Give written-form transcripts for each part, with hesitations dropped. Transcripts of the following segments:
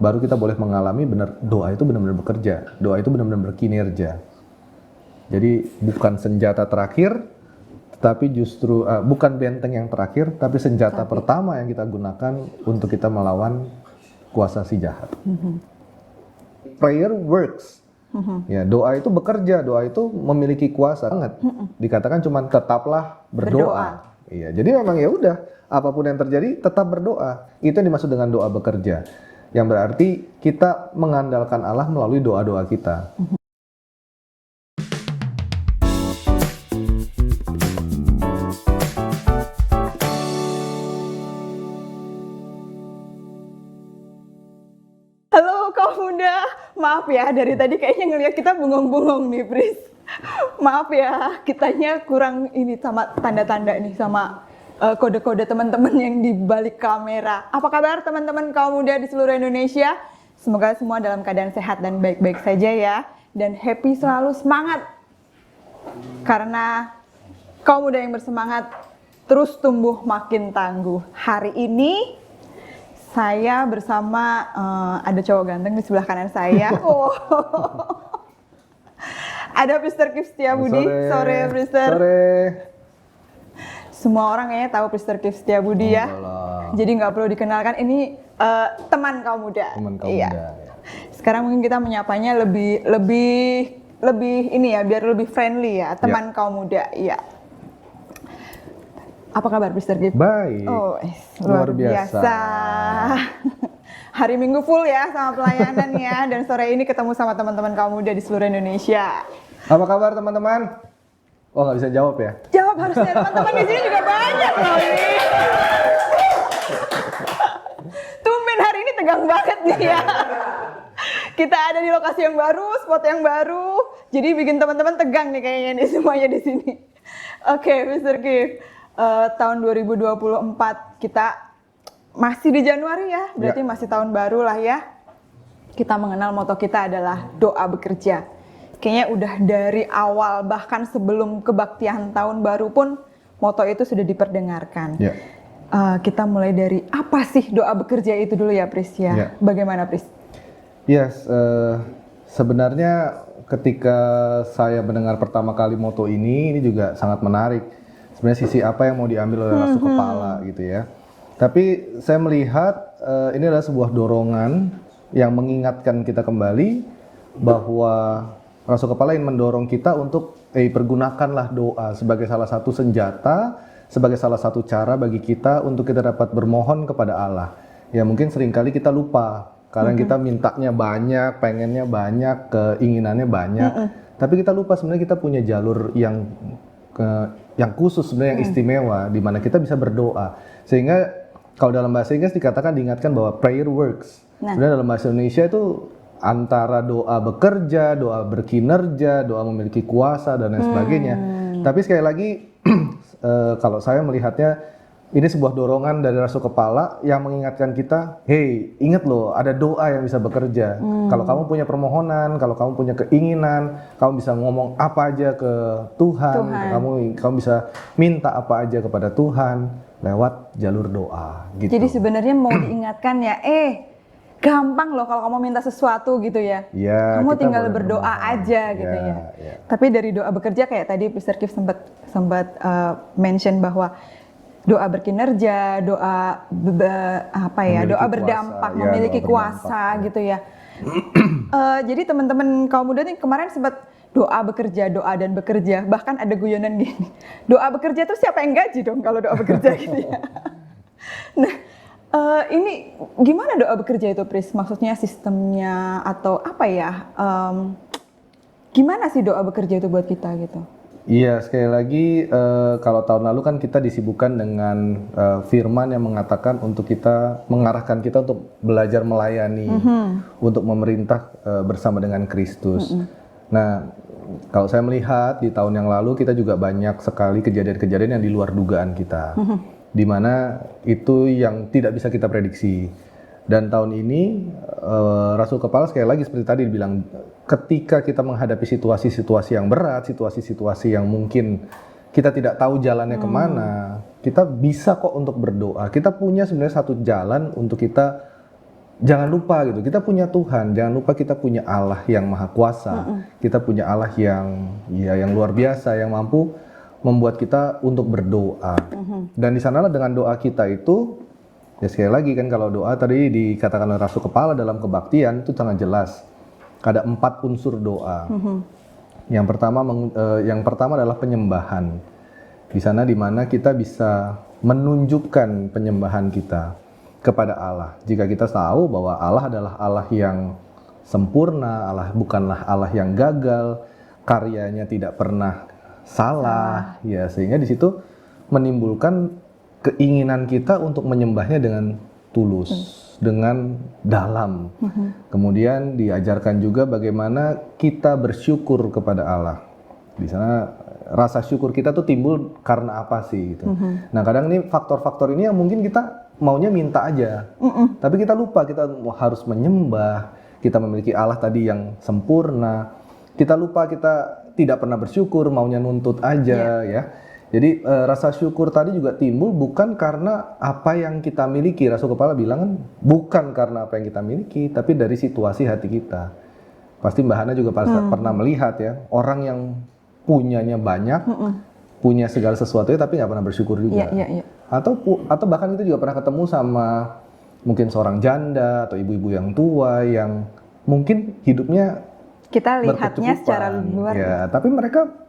baru kita boleh mengalami doa itu benar-benar bekerja, doa itu benar-benar berkinerja. Jadi bukan senjata terakhir, tapi justru bukan benteng yang terakhir, tapi senjata pertama yang kita gunakan untuk kita melawan kuasa si jahat. Prayer works. Ya, doa itu bekerja, doa itu memiliki kuasa banget. Dikatakan cuma tetaplah berdoa. Iya, jadi memang ya udah, apapun yang terjadi tetap berdoa. Itu yang dimaksud dengan doa bekerja. Yang berarti kita mengandalkan Allah melalui doa-doa kita. Halo kaum muda, maaf ya dari tadi kayaknya ngeliat kita bengong-bengong nih Pris. Maaf ya, kitanya kurang ini sama tanda-tanda nih sama kode-kode teman-teman yang di balik kamera. Apa kabar teman-teman kaum muda di seluruh Indonesia? Semoga semua dalam keadaan sehat dan baik-baik saja ya. Dan happy selalu semangat. Karena kaum muda yang bersemangat terus tumbuh makin tangguh. Hari ini saya bersama ada cowok ganteng di sebelah kanan saya. Oh. Ada Mr. Kif Setiabudi. Sore, Mr. Sore. Semua orang kayaknya tahu Mr. Kif Setiabudi ya. Jadi nggak perlu dikenalkan. Ini teman kaum muda. Teman kaum muda. Ya. Sekarang mungkin kita menyapanya lebih ini ya, biar lebih friendly ya, teman kaum muda. Iya. Apa kabar Mr. Kif? Baik. Oh, luar biasa. Hari Minggu full ya sama pelayanan ya, dan sore ini ketemu sama teman-teman kaum muda di seluruh Indonesia. Apa kabar teman-teman? Oh, nggak bisa jawab ya? Jawab harusnya, teman-teman di sini juga banyak loh ini. Tumben hari ini tegang banget nih ya. Kita ada di lokasi yang baru, spot yang baru, jadi bikin teman-teman tegang nih kayaknya nih semuanya di sini. Oke, Mr. Kif. Tahun 2024 kita masih di Januari ya, berarti masih tahun baru lah ya. Kita mengenal moto kita adalah doa bekerja. Kayaknya udah dari awal, bahkan sebelum kebaktian tahun baru pun moto itu sudah diperdengarkan. Ya. Kita mulai dari apa sih doa bekerja itu dulu ya Pris ya. Ya. Bagaimana Pris? Yes, sebenarnya ketika saya mendengar pertama kali moto ini juga sangat menarik. Sebenarnya sisi apa yang mau diambil oleh Rasul Kepala gitu ya. Tapi saya melihat ini adalah sebuah dorongan yang mengingatkan kita kembali bahwa Rasul Kepala ingin mendorong kita untuk pergunakanlah doa sebagai salah satu senjata, sebagai salah satu cara bagi kita untuk kita dapat bermohon kepada Allah. Ya mungkin seringkali kita lupa, karena kita mintanya banyak, pengennya banyak, keinginannya banyak. Tapi kita lupa sebenarnya kita punya jalur yang khusus sebenarnya, yang istimewa, di mana kita bisa berdoa. Sehingga kalau dalam bahasa Inggris diingatkan bahwa prayer works. Sebenarnya dalam bahasa Indonesia itu antara doa bekerja, doa berkinerja, doa memiliki kuasa dan lain sebagainya. Tapi sekali lagi kalau saya melihatnya ini sebuah dorongan dari Rasul Kepala yang mengingatkan kita, hey, ingat loh, ada doa yang bisa bekerja. Kalau kamu punya permohonan, kalau kamu punya keinginan, kamu bisa ngomong apa aja ke Tuhan. Kamu bisa minta apa aja kepada Tuhan lewat jalur doa. Gitu. Jadi sebenarnya mau diingatkan ya, gampang loh kalau kamu minta sesuatu gitu ya. Ya, kamu tinggal berdoa aja gitu ya. Tapi dari doa bekerja kayak tadi Mr. Kif sempat mention bahwa doa berkinerja, doa doa berdampak, memiliki kuasa gitu ya. Jadi teman-teman kaum muda nih kemarin sempat doa bekerja, doa dan bekerja, bahkan ada guyonan gini. Doa bekerja terus siapa yang gaji dong kalau doa bekerja gitu ya. Nah, ini gimana doa bekerja itu Pris? Maksudnya sistemnya atau apa ya? Gimana sih doa bekerja itu buat kita gitu? Iya, sekali lagi kalau tahun lalu kan kita disibukkan dengan firman yang mengatakan untuk kita, mengarahkan kita untuk belajar melayani, untuk memerintah bersama dengan Kristus. Nah, kalau saya melihat di tahun yang lalu kita juga banyak sekali kejadian-kejadian yang di luar dugaan kita, di mana itu yang tidak bisa kita prediksi. Dan tahun ini Rasul Kepala sekali lagi seperti tadi dibilang, ketika kita menghadapi situasi-situasi yang berat, situasi-situasi yang mungkin kita tidak tahu jalannya kemana, kita bisa kok untuk berdoa. Kita punya sebenarnya satu jalan untuk kita jangan lupa gitu, kita punya Tuhan, jangan lupa kita punya Allah yang maha kuasa, kita punya Allah yang luar biasa, yang mampu membuat kita untuk berdoa. Dan di sanalah dengan doa kita itu, ya sekali lagi kan kalau doa tadi dikatakan oleh Rasul Kepala dalam kebaktian itu sangat jelas. Ada 4 unsur doa. Yang pertama adalah penyembahan. Di sana di mana kita bisa menunjukkan penyembahan kita kepada Allah. Jika kita tahu bahwa Allah adalah Allah yang sempurna, Allah bukanlah Allah yang gagal, karyanya tidak pernah salah, ya sehingga di situ menimbulkan keinginan kita untuk menyembahnya dengan tulus, dengan dalam. Kemudian diajarkan juga bagaimana kita bersyukur kepada Allah. Di sana rasa syukur kita tuh timbul karena apa sih gitu. Nah, kadang ini faktor-faktor ini yang mungkin kita maunya minta aja. Tapi kita lupa kita harus menyembah, kita memiliki Allah tadi yang sempurna. Kita lupa kita tidak pernah bersyukur, maunya nuntut aja ya. Jadi rasa syukur tadi juga timbul bukan karena apa yang kita miliki. Rasul Kepala bilang kan bukan karena apa yang kita miliki, tapi dari situasi hati kita. Pasti Mbak Hana juga pernah melihat ya, orang yang punyanya banyak, punya segala sesuatunya tapi nggak pernah bersyukur juga. Atau bahkan kita juga pernah ketemu sama mungkin seorang janda atau ibu-ibu yang tua yang mungkin hidupnya kita lihatnya secara luar. Ya, tapi mereka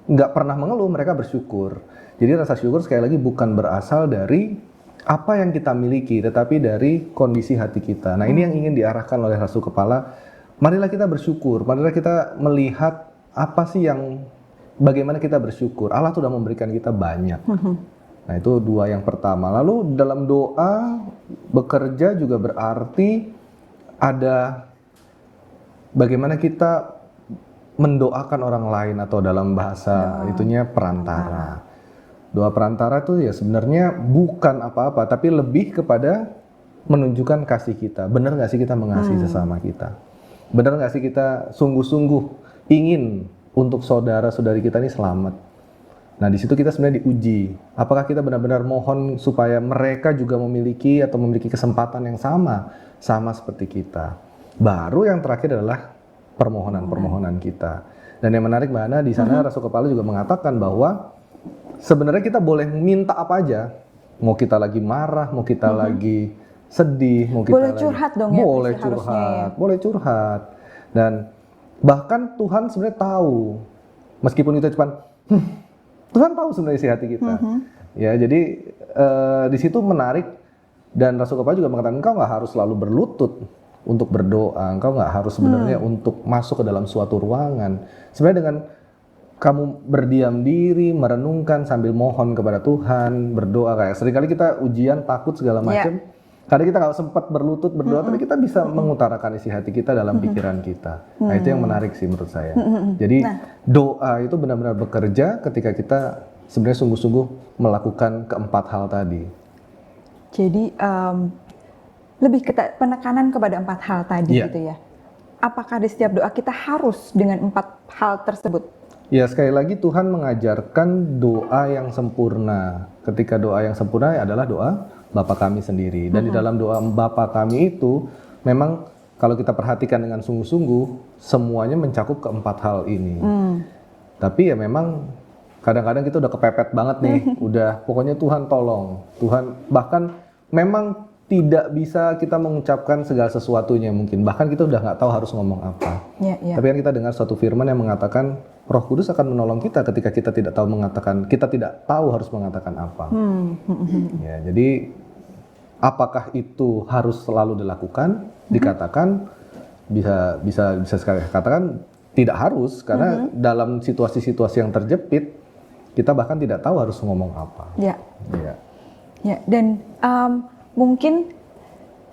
nggak pernah mengeluh, mereka bersyukur. Jadi rasa syukur sekali lagi bukan berasal dari apa yang kita miliki, tetapi dari kondisi hati kita. Nah, ini yang ingin diarahkan oleh Rasul Kepala. Marilah kita bersyukur, marilah kita melihat apa sih bagaimana kita bersyukur. Allah sudah memberikan kita banyak. Nah, itu 2 yang pertama. Lalu dalam doa bekerja juga berarti ada bagaimana kita mendoakan orang lain atau dalam bahasa itunya perantara. Doa perantara itu ya sebenarnya bukan apa-apa, tapi lebih kepada menunjukkan kasih kita. Benar nggak sih kita mengasihi sesama kita? Benar nggak sih kita sungguh-sungguh ingin untuk saudara-saudari kita ini selamat? Nah, di situ kita sebenarnya diuji. Apakah kita benar-benar mohon supaya mereka juga memiliki kesempatan yang sama seperti kita? Baru yang terakhir adalah permohonan kita. Dan yang menarik Mbak Ana, di sana Rasul Kepala juga mengatakan bahwa sebenarnya kita boleh minta apa aja. Mau kita lagi marah, mau kita lagi sedih, mau kita boleh curhat dong ya. Boleh curhat. Dan bahkan Tuhan sebenarnya tahu. Meskipun itu cuma Tuhan tahu sebenarnya isi hati kita. Ya, jadi di situ menarik dan Rasul Kepala juga mengatakan engkau nggak harus selalu berlutut untuk berdoa, engkau nggak harus sebenarnya untuk masuk ke dalam suatu ruangan. Sebenarnya dengan kamu berdiam diri, merenungkan sambil mohon kepada Tuhan, berdoa kayak seringkali kita ujian, takut segala macam. Kadang kita nggak sempat berlutut berdoa, tapi kita bisa mengutarakan isi hati kita dalam pikiran kita. Nah, itu yang menarik sih menurut saya. Jadi doa itu benar-benar bekerja ketika kita sebenarnya sungguh-sungguh melakukan keempat hal tadi. Jadi lebih penekanan kepada 4 hal tadi gitu ya. Apakah di setiap doa kita harus dengan 4 hal tersebut? Ya, sekali lagi Tuhan mengajarkan doa yang sempurna. Ketika doa yang sempurna adalah doa Bapa kami sendiri. Dan di dalam doa Bapa kami itu memang kalau kita perhatikan dengan sungguh-sungguh semuanya mencakup keempat hal ini. Tapi ya memang kadang-kadang kita udah kepepet banget nih. Udah pokoknya Tuhan tolong. Tuhan bahkan memang tidak bisa kita mengucapkan segala sesuatunya mungkin. Bahkan kita udah nggak tahu harus ngomong apa. Tapi kan kita dengar suatu firman yang mengatakan Roh Kudus akan menolong kita ketika kita tidak tahu harus mengatakan apa. Ya, jadi apakah itu harus selalu dilakukan? Dikatakan bisa sekali katakan tidak harus karena dalam situasi-situasi yang terjepit kita bahkan tidak tahu harus ngomong apa. Ya, dan mungkin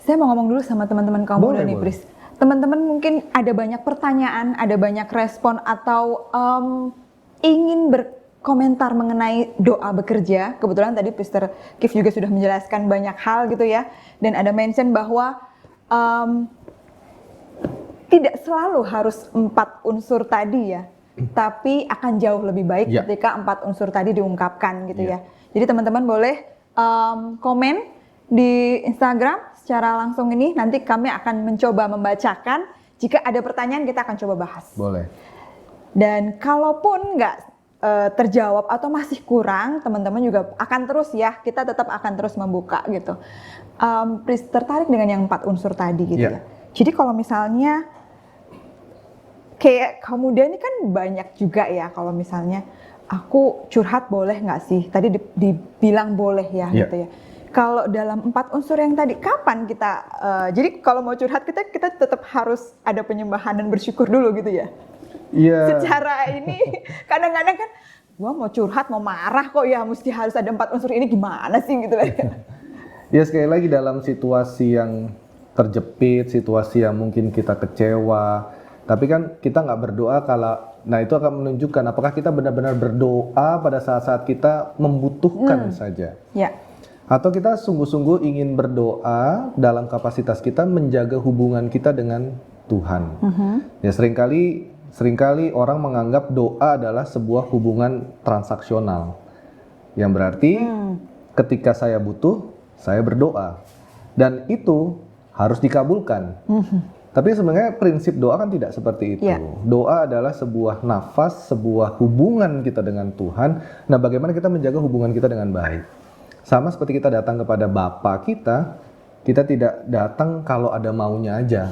saya mau ngomong dulu sama teman-teman kaum muda nih, Pris. Teman-teman mungkin ada banyak pertanyaan, ada banyak respon atau ingin berkomentar mengenai doa bekerja. Kebetulan tadi Pastor Kif juga sudah menjelaskan banyak hal gitu ya. Dan ada mention bahwa tidak selalu harus 4 unsur tadi ya. Tapi akan jauh lebih baik ketika 4 unsur tadi diungkapkan gitu ya. Jadi teman-teman boleh komen di Instagram secara langsung ini. Nanti kami akan mencoba membacakan. Jika ada pertanyaan kita akan coba bahas. Boleh. Dan kalaupun nggak terjawab atau masih kurang, teman-teman juga akan terus ya, kita tetap akan terus membuka gitu. Pris tertarik dengan yang 4 unsur tadi gitu ya. Jadi kalau misalnya kayak kaum muda ini kan banyak juga ya, kalau misalnya aku curhat boleh nggak sih? Tadi dibilang boleh ya gitu ya. Kalau dalam 4 unsur yang tadi, kapan kita, jadi kalau mau curhat kita tetap harus ada penyembahan dan bersyukur dulu gitu ya? Iya. Secara ini, kadang-kadang kan, gua mau curhat, mau marah kok ya, mesti harus ada 4 unsur ini, gimana sih gitu lah. Ya sekali lagi dalam situasi yang terjepit, situasi yang mungkin kita kecewa, tapi kan kita nggak berdoa nah itu akan menunjukkan apakah kita benar-benar berdoa pada saat-saat kita membutuhkan saja. Ya. Atau kita sungguh-sungguh ingin berdoa dalam kapasitas kita menjaga hubungan kita dengan Tuhan. Ya seringkali orang menganggap doa adalah sebuah hubungan transaksional. Yang berarti ketika saya butuh, saya berdoa. Dan itu harus dikabulkan. Tapi sebenarnya prinsip doa kan tidak seperti itu. Doa adalah sebuah nafas, sebuah hubungan kita dengan Tuhan. Nah, bagaimana kita menjaga hubungan kita dengan baik? Sama seperti kita datang kepada Bapa kita tidak datang kalau ada maunya aja,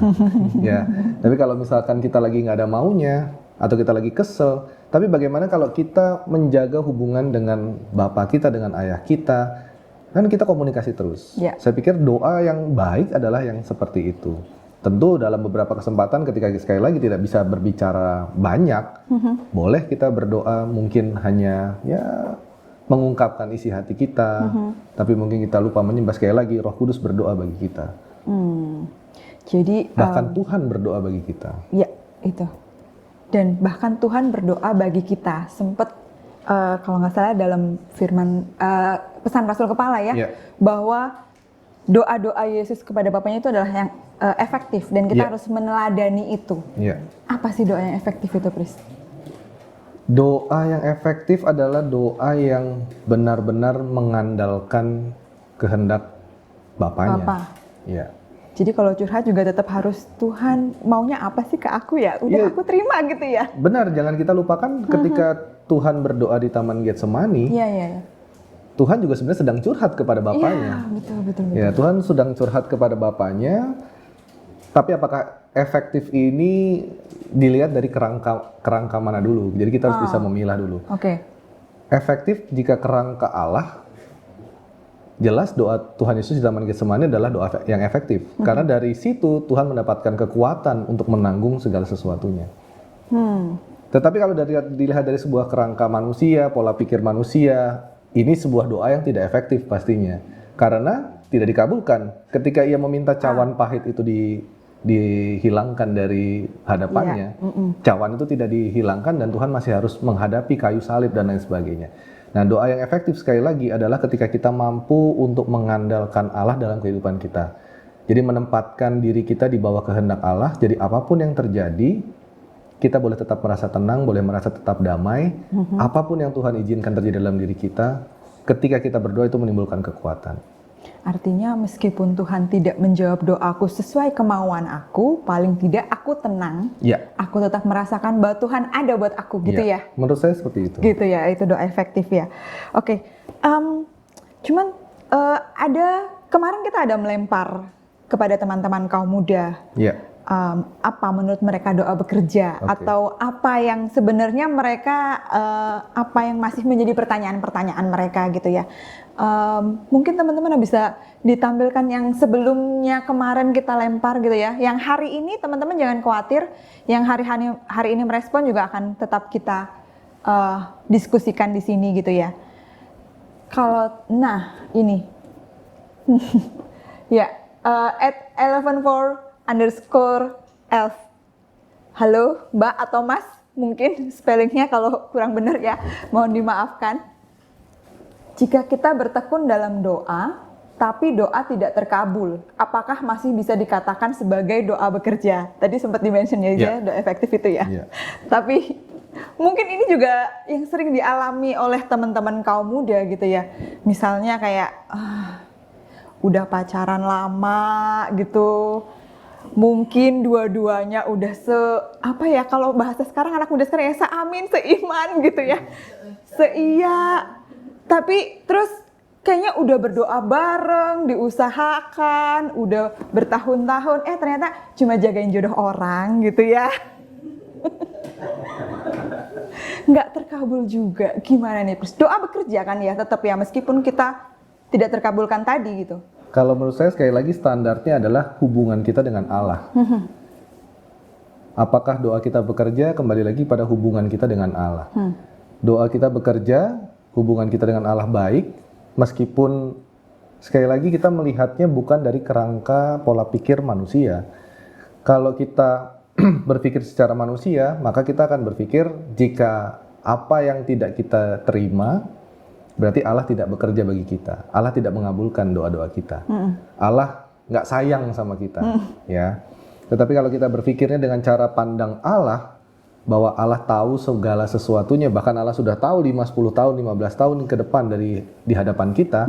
ya. Tapi kalau misalkan kita lagi nggak ada maunya atau kita lagi kesel, tapi bagaimana kalau kita menjaga hubungan dengan Bapa kita, dengan ayah kita, kan kita komunikasi terus. Saya pikir doa yang baik adalah yang seperti itu. Tentu dalam beberapa kesempatan ketika sekali lagi tidak bisa berbicara banyak, boleh kita berdoa mungkin hanya mengungkapkan isi hati kita, tapi mungkin kita lupa menyembah. Sekali lagi Roh Kudus berdoa bagi kita. Jadi bahkan Tuhan berdoa bagi kita. Ya, itu. Dan bahkan Tuhan berdoa bagi kita. Sempat kalau nggak salah dalam firman pesan Rasul Kepala bahwa doa-doa Yesus kepada Bapaknya itu adalah yang efektif dan kita harus meneladani itu. Apa sih doa yang efektif itu, Pris? Doa yang efektif adalah doa yang benar-benar mengandalkan kehendak Bapaknya. Ya. Jadi kalau curhat juga tetap harus Tuhan maunya apa sih ke aku ya? Udah aku terima gitu ya. Benar, jangan kita lupakan ketika Tuhan berdoa di Taman Getsemani. Tuhan juga sebenarnya sedang curhat kepada Bapaknya. Betul. Ya, Tuhan sedang curhat kepada Bapaknya. Tapi apakah efektif ini dilihat dari kerangka mana dulu? Jadi kita harus bisa memilah dulu. Efektif jika kerangka Allah, jelas doa Tuhan Yesus di Taman Getsemani adalah doa yang efektif. Karena dari situ Tuhan mendapatkan kekuatan untuk menanggung segala sesuatunya. Tetapi kalau dilihat dari sebuah kerangka manusia, pola pikir manusia, ini sebuah doa yang tidak efektif pastinya. Karena tidak dikabulkan. Ketika ia meminta cawan pahit itu dihilangkan dari hadapannya, cawan itu tidak dihilangkan dan Tuhan masih harus menghadapi kayu salib dan lain sebagainya. Nah, doa yang efektif sekali lagi adalah ketika kita mampu untuk mengandalkan Allah dalam kehidupan kita. Jadi menempatkan diri kita di bawah kehendak Allah, jadi apapun yang terjadi, kita boleh tetap merasa tenang, boleh merasa tetap damai. Apapun yang Tuhan izinkan terjadi dalam diri kita, ketika kita berdoa itu menimbulkan kekuatan. Artinya meskipun Tuhan tidak menjawab doaku sesuai kemauan aku, paling tidak aku tenang. Aku tetap merasakan bahwa Tuhan ada buat aku gitu ya. Menurut saya seperti itu. Gitu ya, itu doa efektif ya. Cuman kemarin kita ada melempar kepada teman-teman kaum muda. Apa menurut mereka doa bekerja atau apa yang sebenarnya mereka apa yang masih menjadi pertanyaan-pertanyaan mereka gitu ya. Mungkin teman-teman bisa ditampilkan yang sebelumnya kemarin kita lempar gitu ya. Yang hari ini teman-teman jangan khawatir, yang hari ini merespon juga akan tetap kita diskusikan di sini gitu ya. Ini ya at 114_elf. Halo Mbak atau Mas, mungkin spellingnya kalau kurang benar ya, mohon dimaafkan. Jika kita bertekun dalam doa, tapi doa tidak terkabul, apakah masih bisa dikatakan sebagai doa bekerja? Tadi sempat di-mention ya, doa efektif itu ya. Tapi mungkin ini juga yang sering dialami oleh teman-teman kaum muda gitu ya. Misalnya kayak, udah pacaran lama gitu. Mungkin dua-duanya udah apa ya, kalau bahasa sekarang anak muda sekarang ya seamin, seiman gitu ya. Seia. Tapi terus kayaknya udah berdoa bareng, diusahakan, udah bertahun-tahun, ternyata cuma jagain jodoh orang gitu ya. Nggak terkabul juga. Gimana nih, Pris? Doa bekerja kan ya tetap ya, meskipun kita tidak terkabulkan tadi gitu. Kalau menurut saya sekali lagi standarnya adalah hubungan kita dengan Allah. Apakah doa kita bekerja, kembali lagi pada hubungan kita dengan Allah. Doa kita bekerja, hubungan kita dengan Allah baik, meskipun sekali lagi kita melihatnya bukan dari kerangka pola pikir manusia. Kalau kita berpikir secara manusia, maka kita akan berpikir jika apa yang tidak kita terima, berarti Allah tidak bekerja bagi kita. Allah tidak mengabulkan doa-doa kita. Allah nggak sayang sama kita, ya. Tetapi kalau kita berpikirnya dengan cara pandang Allah, bahwa Allah tahu segala sesuatunya, bahkan Allah sudah tahu 5, 10 tahun, 15 tahun ke depan di hadapan kita,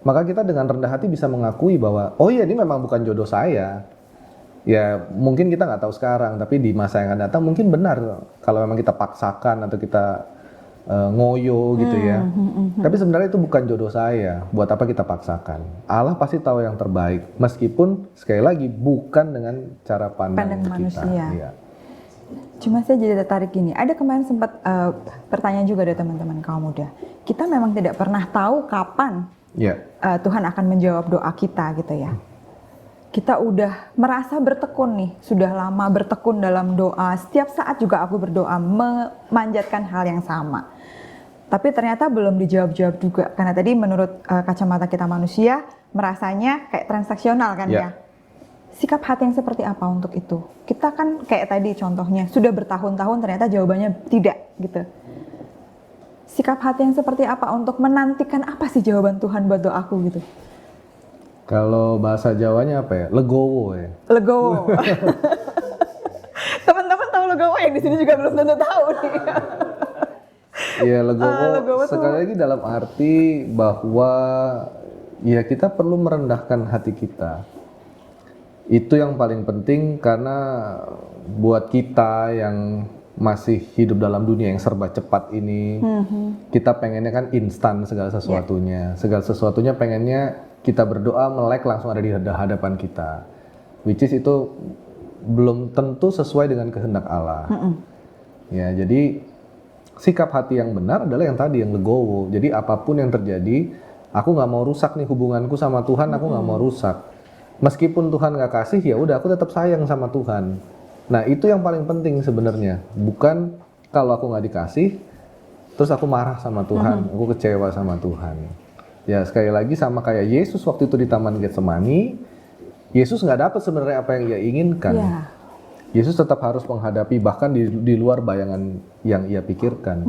maka kita dengan rendah hati bisa mengakui bahwa, oh iya, ini memang bukan jodoh saya. Ya mungkin kita nggak tahu sekarang, tapi di masa yang akan datang mungkin benar kalau memang kita paksakan atau kita ngoyo gitu ya. Tapi sebenarnya itu bukan jodoh saya. Buat apa kita paksakan? Allah pasti tahu yang terbaik. Meskipun sekali lagi bukan dengan cara pandang kita. Manusia. Ya. Cuma saya jadi tertarik gini. Ada kemarin sempat pertanyaan juga dari teman-teman kaum muda. Kita memang tidak pernah tahu kapan Tuhan akan menjawab doa kita gitu ya. Kita udah merasa bertekun nih, sudah lama bertekun dalam doa. Setiap saat juga aku berdoa memanjatkan hal yang sama. Tapi ternyata belum dijawab-jawab juga. Karena tadi menurut kacamata kita manusia, merasanya kayak transaksional kan ya. Sikap hati yang seperti apa untuk itu? Kita kan kayak tadi contohnya, sudah bertahun-tahun ternyata jawabannya tidak gitu. Sikap hati yang seperti apa untuk menantikan apa sih jawaban Tuhan buat doaku gitu? Kalau bahasa Jawanya apa ya? Legowo ya. Legowo. Teman-teman tahu legowo, yang di sini juga belum tentu tahu nih. Iya, legowo sekali lagi dalam arti bahwa ya kita perlu merendahkan hati kita. Itu yang paling penting, karena buat kita yang masih hidup dalam dunia yang serba cepat ini, kita pengennya kan instan segala sesuatunya. Segala sesuatunya pengennya kita berdoa melek langsung ada di hadapan kita, which is itu belum tentu sesuai dengan kehendak Allah. Ya, jadi sikap hati yang benar adalah yang tadi, yang legowo. Jadi apapun yang terjadi, aku nggak mau rusak nih hubunganku sama Tuhan, aku nggak mau rusak. Meskipun Tuhan nggak kasih, ya udah aku tetap sayang sama Tuhan. Nah itu yang paling penting sebenarnya, bukan kalau aku nggak dikasih, terus aku marah sama Tuhan, aku kecewa sama Tuhan. Ya sekali lagi sama kayak Yesus waktu itu di Taman Getsemani, Yesus nggak dapat sebenarnya apa yang ia inginkan. Yesus tetap harus menghadapi bahkan di luar bayangan yang ia pikirkan.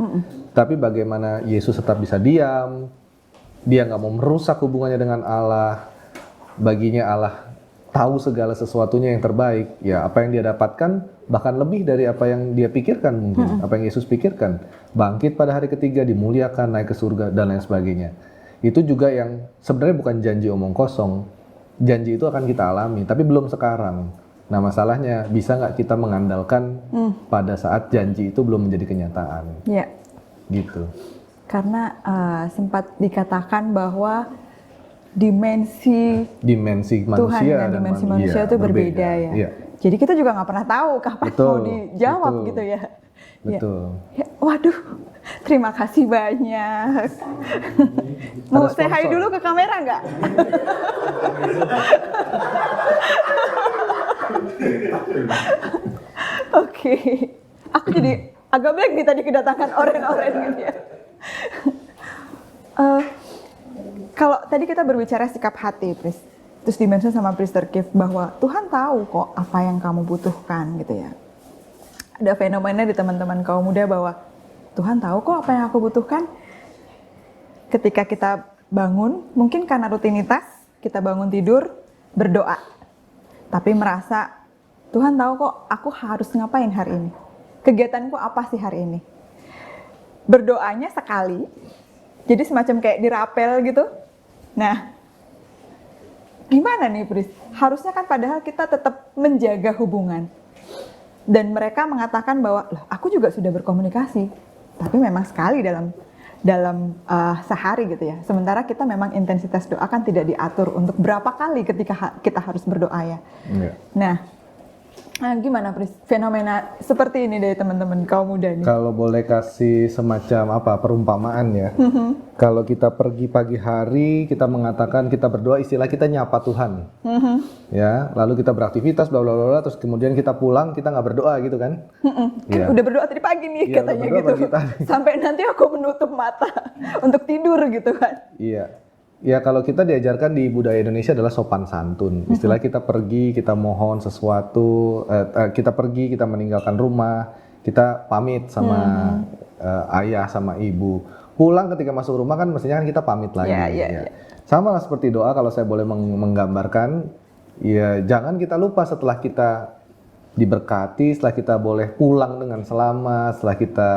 Tapi bagaimana Yesus tetap bisa diam, dia nggak mau merusak hubungannya dengan Allah. Baginya Allah tahu segala sesuatunya yang terbaik. Ya apa yang dia dapatkan bahkan lebih dari apa yang dia pikirkan mungkin, apa yang Yesus pikirkan. Bangkit pada hari ketiga, dimuliakan, naik ke surga dan lain sebagainya. Itu juga yang sebenarnya bukan janji omong kosong. Janji itu akan kita alami, tapi belum sekarang. Nah masalahnya, bisa nggak kita mengandalkan pada saat janji itu belum menjadi kenyataan? Iya. Gitu. Karena sempat dikatakan bahwa dimensi manusia Tuhan dan dimensi manusia itu berbeda ya. Iya. Jadi kita juga nggak pernah tahu kapan mau dijawab gitu ya. Betul. Ya, waduh, terima kasih banyak. Mau say hi dulu ke kamera nggak? Oke. Aku jadi agak blank nih tadi kedatangan oren-oren gitu ya. Kalau tadi kita berbicara sikap hati, Pris, terus dimention sama Priester Keith bahwa Tuhan tahu kok apa yang kamu butuhkan gitu ya. Ada fenomena di teman-teman kaum muda bahwa Tuhan tahu kok apa yang aku butuhkan. Ketika kita bangun, mungkin karena rutinitas, kita bangun tidur, berdoa. Tapi merasa, Tuhan tahu kok aku harus ngapain hari ini. Kegiatanku apa sih hari ini. Berdoanya sekali, jadi semacam kayak dirapel gitu. Nah, gimana nih Pris? Harusnya kan padahal kita tetap menjaga hubungan. Dan mereka mengatakan bahwa, loh aku juga sudah berkomunikasi. Tapi memang sekali dalam sehari gitu ya. Sementara kita memang intensitas doa kan tidak diatur untuk berapa kali ketika kita harus berdoa ya. Nah, gimana Pris? Fenomena seperti ini dari teman-teman kaum muda nih. Kalau boleh kasih semacam perumpamaan ya. Kalau kita pergi pagi hari, kita mengatakan kita berdoa, istilah kita nyapa Tuhan. Ya, lalu kita beraktivitas bla bla bla, terus kemudian kita pulang, kita nggak berdoa gitu kan? Udah berdoa tadi pagi nih katanya gitu. Sampai nanti aku menutup mata untuk tidur gitu kan. Iya. Ya kalau kita diajarkan di budaya Indonesia adalah sopan santun. Istilah kita pergi, kita mohon sesuatu, kita pergi, kita meninggalkan rumah, kita pamit sama ayah, sama ibu. Pulang ketika masuk rumah kan mestinya kan kita pamit lagi. Ya. Sama lah seperti doa, kalau saya boleh menggambarkan, ya jangan kita lupa setelah kita diberkati, setelah kita boleh pulang dengan selamat, setelah kita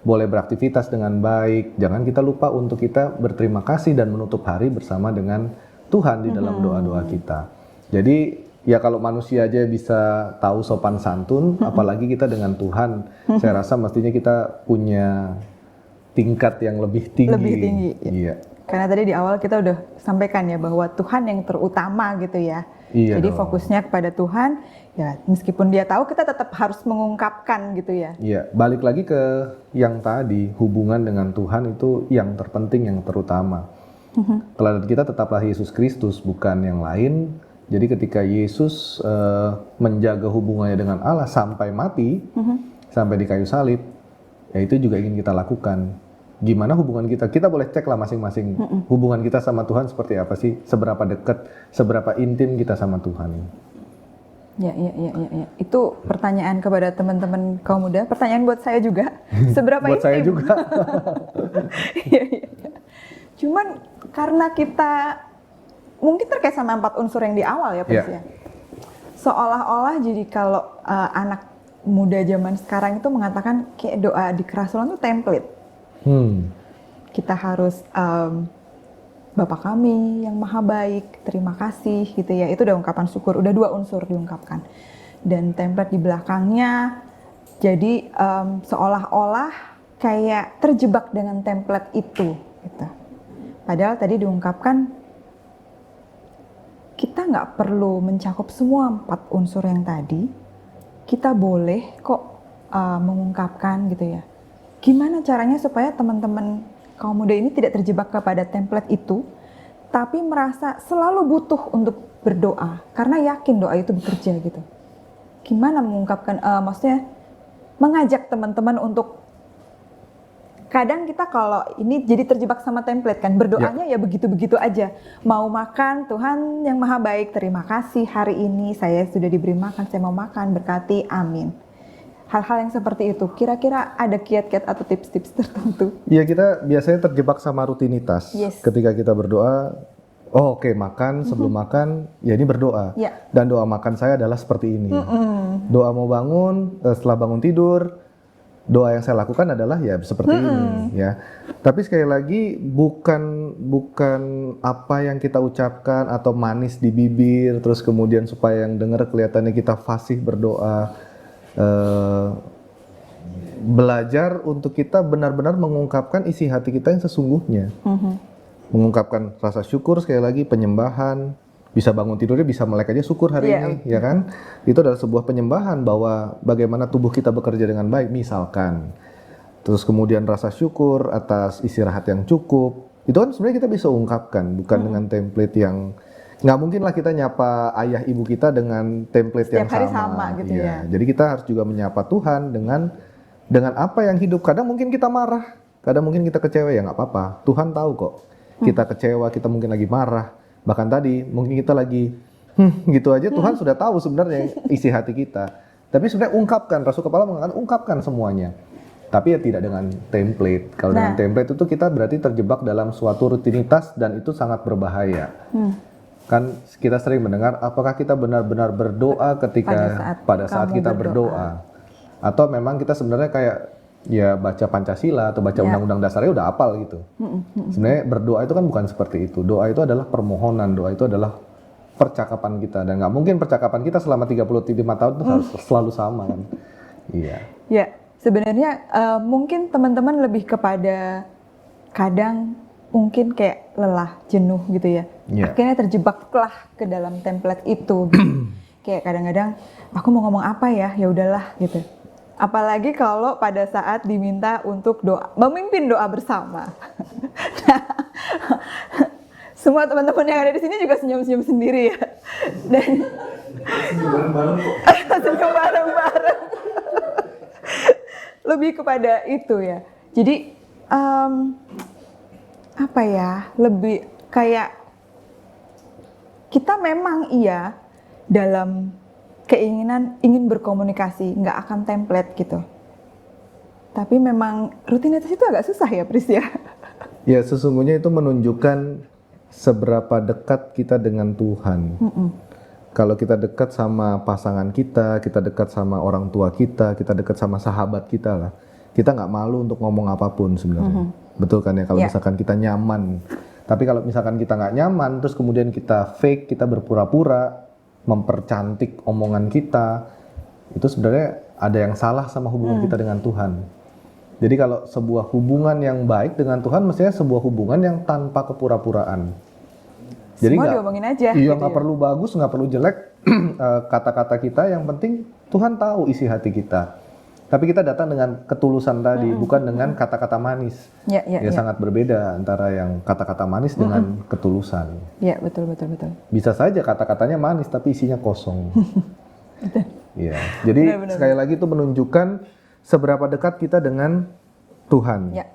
boleh beraktivitas dengan baik, jangan kita lupa untuk kita berterima kasih dan menutup hari bersama dengan Tuhan di dalam doa-doa kita. Jadi ya kalau manusia aja bisa tahu sopan santun, apalagi kita dengan Tuhan, saya rasa mestinya kita punya tingkat yang lebih tinggi. Lebih tinggi. Iya. Karena tadi di awal kita udah sampaikan ya bahwa Tuhan yang terutama gitu ya. Iya. Jadi dong. fokusnya kepada Tuhan, ya meskipun dia tahu kita tetap harus mengungkapkan gitu ya. Iya, balik lagi ke yang tadi, hubungan dengan Tuhan itu yang terpenting, yang terutama. Teladan kita tetaplah Yesus Kristus, bukan yang lain. Jadi ketika Yesus menjaga hubungannya dengan Allah sampai mati, sampai di kayu salib, ya itu juga ingin kita lakukan. Gimana hubungan kita? Kita boleh cek lah masing-masing. Hubungan kita sama Tuhan seperti apa sih? Seberapa dekat, seberapa intim kita sama Tuhan. Ya. Itu pertanyaan kepada teman-teman kaum muda. Pertanyaan buat saya juga. Seberapa buat intim? saya juga. Iya. Cuman karena kita mungkin terkait sama 4 unsur yang di awal ya, Pris ya. Seolah-olah jadi kalau anak muda zaman sekarang itu mengatakan kayak doa di kerasulan itu template. Kita harus Bapa kami yang maha baik, terima kasih gitu ya. Itu udah ungkapan syukur, udah 2 unsur diungkapkan. Dan template di belakangnya jadi seolah-olah kayak terjebak dengan template itu gitu. Padahal tadi diungkapkan kita nggak perlu mencakup semua 4 unsur yang tadi. Kita boleh kok mengungkapkan gitu ya. Gimana caranya supaya teman-teman kaum muda ini tidak terjebak kepada template itu, tapi merasa selalu butuh untuk berdoa, karena yakin doa itu bekerja gitu. Gimana mengungkapkan, maksudnya mengajak teman-teman untuk, kadang kita kalau ini jadi terjebak sama template kan, berdoanya ya begitu-begitu aja. Mau makan, Tuhan yang maha baik, terima kasih hari ini saya sudah diberi makan, saya mau makan, berkati, amin. Hal-hal yang seperti itu, kira-kira ada kiat-kiat atau tips-tips tertentu? Iya, kita biasanya terjebak sama rutinitas. Ketika kita berdoa, oke, makan, sebelum makan, ya ini berdoa. Dan doa makan saya adalah seperti ini. Doa mau bangun, setelah bangun tidur, doa yang saya lakukan adalah ya seperti ini. Ya. Tapi sekali lagi, bukan apa yang kita ucapkan atau manis di bibir, terus kemudian supaya yang dengar kelihatannya kita fasih berdoa. Belajar untuk kita benar-benar mengungkapkan isi hati kita yang sesungguhnya, mengungkapkan rasa syukur, sekali lagi penyembahan, bisa bangun tidurnya bisa melek aja syukur hari ini, ya kan? Itu adalah sebuah penyembahan bahwa bagaimana tubuh kita bekerja dengan baik, misalkan. Terus kemudian rasa syukur atas istirahat yang cukup, itu kan sebenarnya kita bisa ungkapkan, bukan dengan template yang nggak mungkin lah kita nyapa ayah ibu kita dengan template setiap yang hari sama gitu ya. Jadi kita harus juga menyapa Tuhan dengan apa yang hidup. Kadang mungkin kita marah, kadang mungkin kita kecewa, ya nggak apa-apa. Tuhan tahu kok. Kita kecewa, kita mungkin lagi marah. Bahkan tadi mungkin kita lagi gitu aja. Tuhan sudah tahu sebenarnya isi hati kita. Tapi sebenarnya ungkapkan. Rasul Kepala mengatakan ungkapkan semuanya. Tapi ya tidak dengan template. Kalau dengan template itu kita berarti terjebak dalam suatu rutinitas dan itu sangat berbahaya. Kan kita sering mendengar, apakah kita benar-benar berdoa ketika pada saat kita berdoa, atau memang kita sebenarnya kayak ya baca Pancasila atau baca Undang-Undang Dasarnya udah hafal gitu. Sebenarnya berdoa itu kan bukan seperti itu. Doa itu adalah permohonan, doa itu adalah percakapan kita, dan nggak mungkin percakapan kita selama 35 tahun itu harus selalu sama kan. Iya. Ya, sebenarnya mungkin teman-teman lebih kepada kadang mungkin kayak lelah, jenuh gitu ya. Iya. Akhirnya terjebaklah ke dalam template itu. Gitu. Kayak kadang-kadang aku mau ngomong apa ya, ya udahlah gitu. Apalagi kalau pada saat diminta untuk memimpin doa bersama. Nah, semua teman-teman yang ada di sini juga senyum-senyum sendiri ya. Dan senyum bareng-bareng. Lebih kepada itu ya. Jadi apa ya? Lebih kayak kita memang iya dalam keinginan ingin berkomunikasi, nggak akan template gitu. Tapi memang rutinitas itu agak susah ya, Pris ya. Ya, sesungguhnya itu menunjukkan seberapa dekat kita dengan Tuhan. Kalau kita dekat sama pasangan kita dekat sama orang tua kita dekat sama sahabat kita lah. Kita nggak malu untuk ngomong apapun sebenarnya. Betul kan ya, kalau misalkan kita nyaman. Tapi kalau misalkan kita nggak nyaman, terus kemudian kita fake, kita berpura-pura, mempercantik omongan kita, itu sebenarnya ada yang salah sama hubungan kita dengan Tuhan. Jadi kalau sebuah hubungan yang baik dengan Tuhan, mestinya sebuah hubungan yang tanpa kepura-puraan. Jadi semua diomongin aja. Iya, gitu nggak perlu bagus, nggak perlu jelek kata-kata kita. Yang penting Tuhan tahu isi hati kita. Tapi kita datang dengan ketulusan tadi, bukan dengan kata-kata manis. Ya, sangat berbeda antara yang kata-kata manis dengan ketulusan. Ya, betul. Bisa saja kata-katanya manis, tapi isinya kosong. Ya, jadi benar. Sekali lagi itu menunjukkan seberapa dekat kita dengan Tuhan. Ya.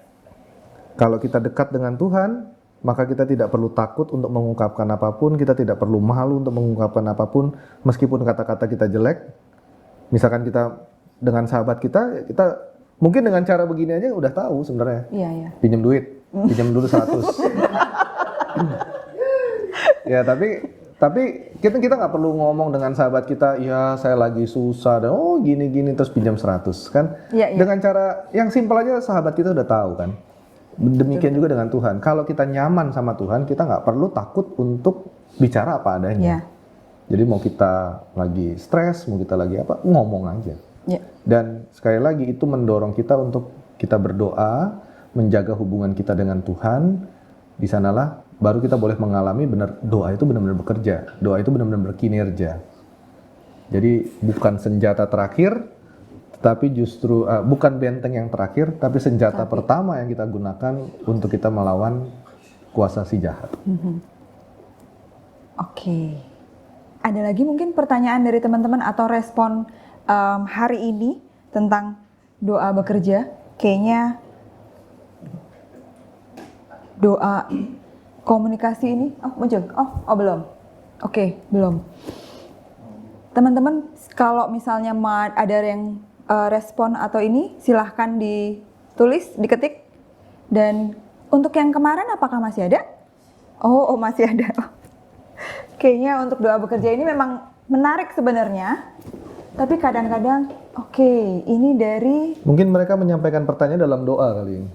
Kalau kita dekat dengan Tuhan, maka kita tidak perlu takut untuk mengungkapkan apapun, kita tidak perlu malu untuk mengungkapkan apapun, meskipun kata-kata kita jelek. Misalkan kita dengan sahabat kita mungkin dengan cara begini aja udah tahu sebenarnya. Iya. Pinjam duit, pinjam dulu 100. Ya, tapi kita nggak perlu ngomong dengan sahabat kita, ya saya lagi susah dan gini terus pinjam 100 kan. Ya. Dengan cara yang simpel aja sahabat kita udah tahu kan. Demikian juga dengan Tuhan. Kalau kita nyaman sama Tuhan, kita nggak perlu takut untuk bicara apa adanya. Jadi mau kita lagi stres, mau kita lagi apa, ngomong aja. Dan sekali lagi itu mendorong kita untuk kita berdoa, menjaga hubungan kita dengan Tuhan. Di sanalah baru kita boleh mengalami doa itu benar-benar bekerja, doa itu benar-benar berkinerja. Jadi bukan senjata terakhir, tetapi justru bukan benteng yang terakhir, tapi senjata pertama yang kita gunakan untuk kita melawan kuasa si jahat. Oke. Ada lagi mungkin pertanyaan dari teman-teman atau respon hari ini tentang doa bekerja? Kayaknya doa komunikasi ini, muncul? Belum. Oke, belum. Teman-teman, kalau misalnya ada yang respon atau ini, silahkan ditulis, diketik. Dan untuk yang kemarin apakah masih ada? Oh masih ada. Kayaknya untuk doa bekerja ini memang menarik sebenarnya. Tapi kadang-kadang, ini dari... Mungkin mereka menyampaikan pertanyaan dalam doa kali ini.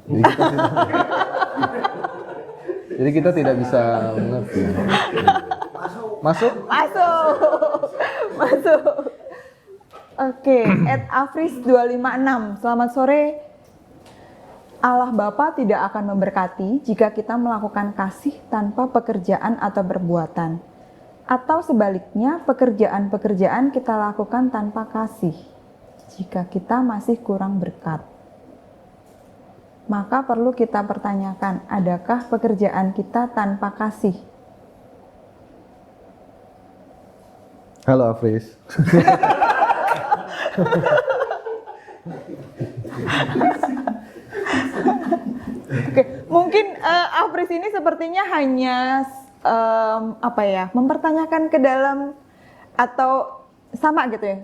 Jadi kita tidak bisa mengerti. Masuk. Oke, @afris256. Selamat sore. Allah Bapa tidak akan memberkati jika kita melakukan kasih tanpa pekerjaan atau perbuatan. Atau sebaliknya, pekerjaan-pekerjaan kita lakukan tanpa kasih. Jika kita masih kurang berkat, maka perlu kita pertanyakan, adakah pekerjaan kita tanpa kasih? Halo Afris. Oke, mungkin Afris ini sepertinya hanya mempertanyakan ke dalam atau sama gitu ya.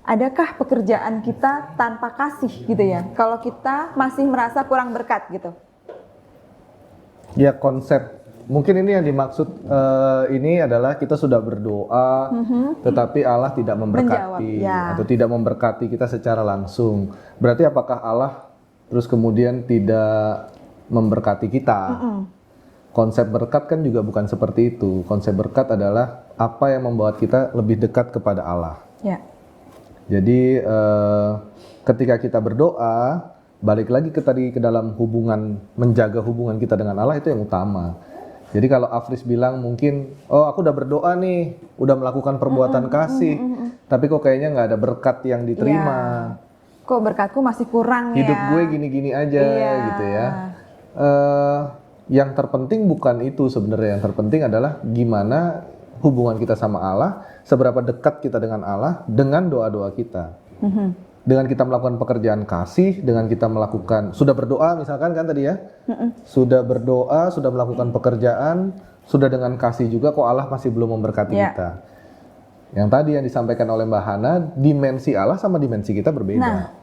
Adakah pekerjaan kita tanpa kasih gitu ya? Kalau kita masih merasa kurang berkat gitu. Ya, konsep mungkin ini yang dimaksud ini adalah kita sudah berdoa, tetapi Allah tidak memberkati atau tidak memberkati kita secara langsung. Berarti apakah Allah terus kemudian tidak memberkati kita? Konsep berkat kan juga bukan seperti itu. Konsep berkat adalah apa yang membuat kita lebih dekat kepada Allah. Ya. Jadi ketika kita berdoa, balik lagi ke dalam hubungan, menjaga hubungan kita dengan Allah itu yang utama. Jadi kalau Afris bilang mungkin, oh aku udah berdoa nih, udah melakukan perbuatan kasih, tapi kok kayaknya nggak ada berkat yang diterima. Kok berkatku masih kurang Hidup ya? gue gini-gini aja gitu ya. Yang terpenting bukan itu sebenarnya, yang terpenting adalah gimana hubungan kita sama Allah, seberapa dekat kita dengan Allah dengan doa-doa kita. Dengan kita melakukan pekerjaan kasih, dengan kita melakukan, sudah berdoa misalkan kan tadi ya, sudah berdoa, sudah melakukan pekerjaan, sudah dengan kasih juga, kok Allah masih belum memberkati kita. Yang tadi yang disampaikan oleh Mbak Hana, dimensi Allah sama dimensi kita berbeda. Nah.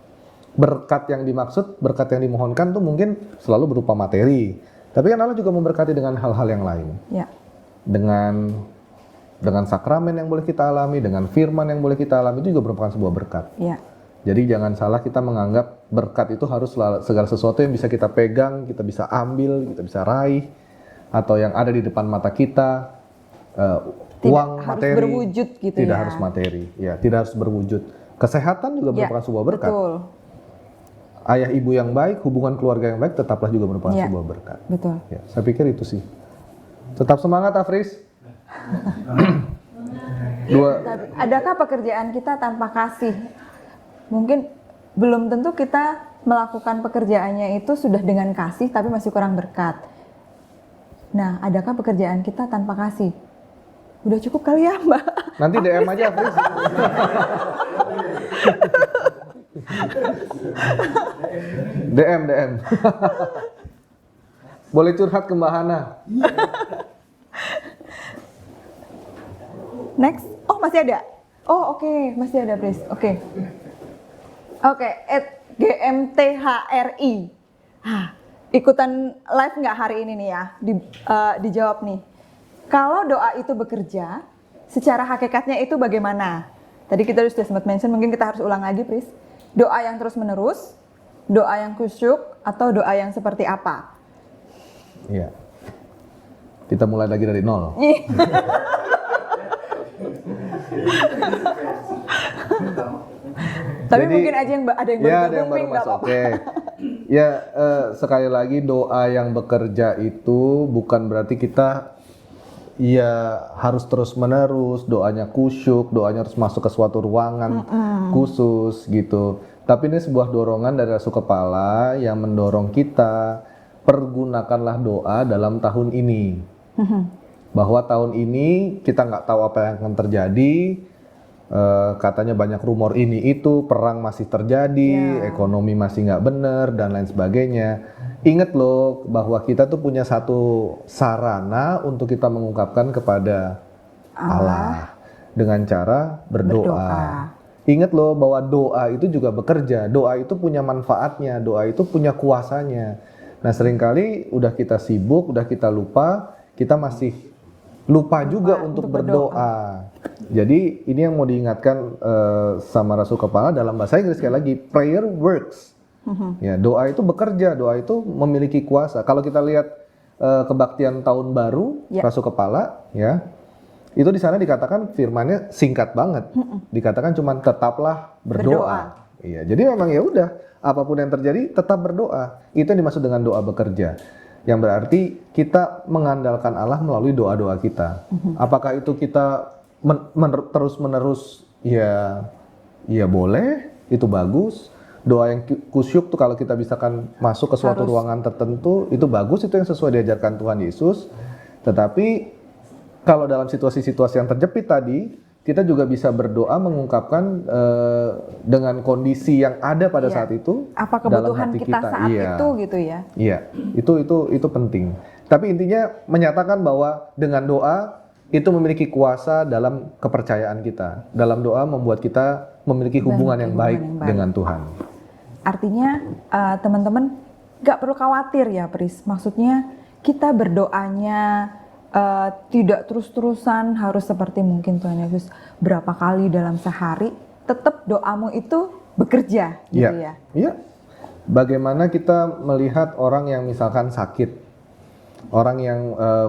Berkat yang dimaksud, berkat yang dimohonkan tuh mungkin selalu berupa materi, tapi kan Allah juga memberkati dengan hal-hal yang lain. Ya. Dengan sakramen yang boleh kita alami, dengan firman yang boleh kita alami, itu juga merupakan sebuah berkat. Ya. Jadi jangan salah kita menganggap berkat itu harus segala sesuatu yang bisa kita pegang, kita bisa ambil, kita bisa raih, atau yang ada di depan mata kita, uang, materi. Harus berwujud gitu tidak ya. harus materi, ya tidak harus berwujud. Kesehatan juga merupakan sebuah berkat. Betul. Ayah ibu yang baik, hubungan keluarga yang baik tetaplah juga merupakan sebuah berkat. Betul. Ya, saya pikir itu sih. Tetap semangat Afris. Adakah pekerjaan kita tanpa kasih? Mungkin belum tentu kita melakukan pekerjaannya itu sudah dengan kasih tapi masih kurang berkat. Nah, adakah pekerjaan kita tanpa kasih? Udah cukup kali ya, Mbak? Nanti DM aja, Afris. DM. Boleh curhat ke Mbak Hana. Next. Oh, masih ada? Oh, oke. Masih ada, Pris. Oke. Oke, @GMTHRI. Ikutan live nggak hari ini nih ya? Dijawab nih. Kalau doa itu bekerja, secara hakikatnya itu bagaimana? Tadi kita sudah sempat mention, mungkin kita harus ulang lagi, Pris. Doa yang terus menerus, doa yang khusyuk, atau doa yang seperti apa? Iya. Kita mulai lagi dari nol. Tapi jadi, mungkin aja ada yang baru ya, ada yang baru nggak masuk. apa-apa. Oke. Ya, sekali lagi doa yang bekerja itu bukan berarti kita harus terus menerus, doanya kusyuk, doanya harus masuk ke suatu ruangan khusus gitu. Tapi ini sebuah dorongan dari Rasul Kepala yang mendorong kita, pergunakanlah doa dalam tahun ini. Bahwa tahun ini kita nggak tahu apa yang akan terjadi. Katanya banyak rumor ini itu, perang masih terjadi, ekonomi masih nggak bener dan lain sebagainya. Ingat loh bahwa kita tuh punya satu sarana untuk kita mengungkapkan kepada Allah dengan cara berdoa. Ingat loh bahwa doa itu juga bekerja, doa itu punya manfaatnya, doa itu punya kuasanya. Nah seringkali udah kita sibuk, udah kita lupa, kita masih lupa juga untuk berdoa. Jadi ini yang mau diingatkan sama Rasul Kepala dalam bahasa Inggris sekali lagi, prayer works. Ya, doa itu bekerja, doa itu memiliki kuasa. Kalau kita lihat kebaktian tahun baru Rasul Kepala, ya, itu di sana dikatakan firmannya singkat banget. Dikatakan cuma tetaplah berdoa. Iya, jadi memang ya udah, apapun yang terjadi tetap berdoa. Itu yang dimaksud dengan doa bekerja. Yang berarti kita mengandalkan Allah melalui doa-doa kita. Apakah itu kita terus-menerus? Ya boleh, itu bagus. Doa yang kusyuk tuh kalau kita bisakan masuk ke suatu ruangan tertentu, itu bagus, itu yang sesuai diajarkan Tuhan Yesus. Tetapi kalau dalam situasi-situasi yang terjepit tadi, kita juga bisa berdoa mengungkapkan dengan kondisi yang ada pada saat itu. Apa kebutuhan kita saat itu gitu ya? Iya, itu penting. Tapi intinya menyatakan bahwa dengan doa itu memiliki kuasa dalam kepercayaan kita. Dalam doa membuat kita memiliki hubungan yang baik dengan Tuhan. Artinya teman-teman gak perlu khawatir ya, Pris. Maksudnya kita berdoanya tidak terus-terusan harus seperti mungkin Tuhan Yesus berapa kali dalam sehari, tetap doamu itu bekerja gitu ya. Iya. Bagaimana kita melihat orang yang misalkan sakit, orang yang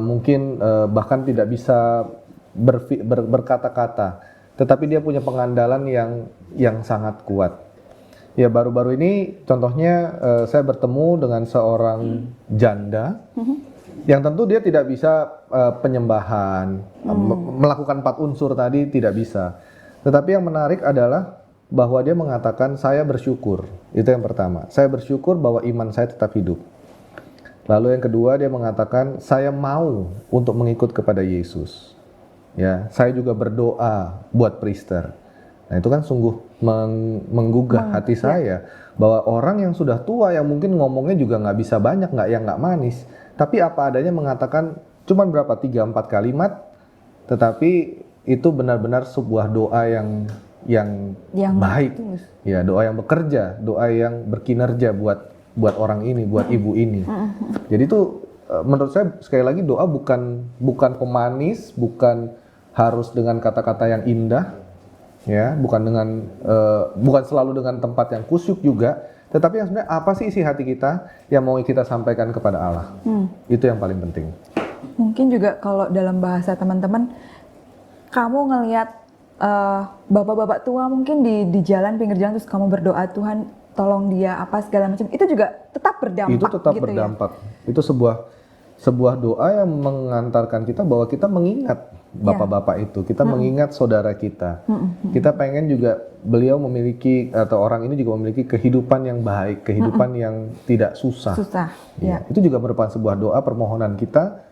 mungkin bahkan tidak bisa berkata-kata, tetapi dia punya pengandalan yang sangat kuat. Ya, baru-baru ini contohnya saya bertemu dengan seorang janda yang tentu dia tidak bisa penyembahan, melakukan 4 unsur tadi tidak bisa. Tetapi yang menarik adalah bahwa dia mengatakan saya bersyukur. Itu yang pertama. Saya bersyukur bahwa iman saya tetap hidup. Lalu yang kedua dia mengatakan saya mau untuk mengikut kepada Yesus. Ya, saya juga berdoa buat priester. Nah, itu kan sungguh menggugah hati saya bahwa orang yang sudah tua yang mungkin ngomongnya juga nggak bisa banyak, nggak manis, tapi apa adanya mengatakan cuman berapa 3-4 kalimat, tetapi itu benar-benar sebuah doa yang baik. Tulus. Ya, doa yang bekerja, doa yang berkinerja buat orang ini, buat ibu ini. Jadi itu menurut saya sekali lagi doa bukan pemanis, bukan harus dengan kata-kata yang indah, ya, bukan selalu dengan tempat yang kusyuk juga, tetapi yang sebenarnya apa sih isi hati kita yang mau kita sampaikan kepada Allah. Itu yang paling penting. Mungkin juga kalau dalam bahasa teman-teman, kamu ngelihat bapak-bapak tua mungkin di jalan pinggir jalan terus kamu berdoa Tuhan tolong dia apa segala macam, itu juga tetap berdampak. Itu tetap gitu berdampak. Ya? Itu sebuah doa yang mengantarkan kita bahwa kita mengingat bapak-bapak itu, kita mengingat saudara kita. Kita pengen juga beliau memiliki atau orang ini juga memiliki kehidupan yang baik, kehidupan yang tidak susah. Ya. Itu juga merupakan sebuah doa permohonan kita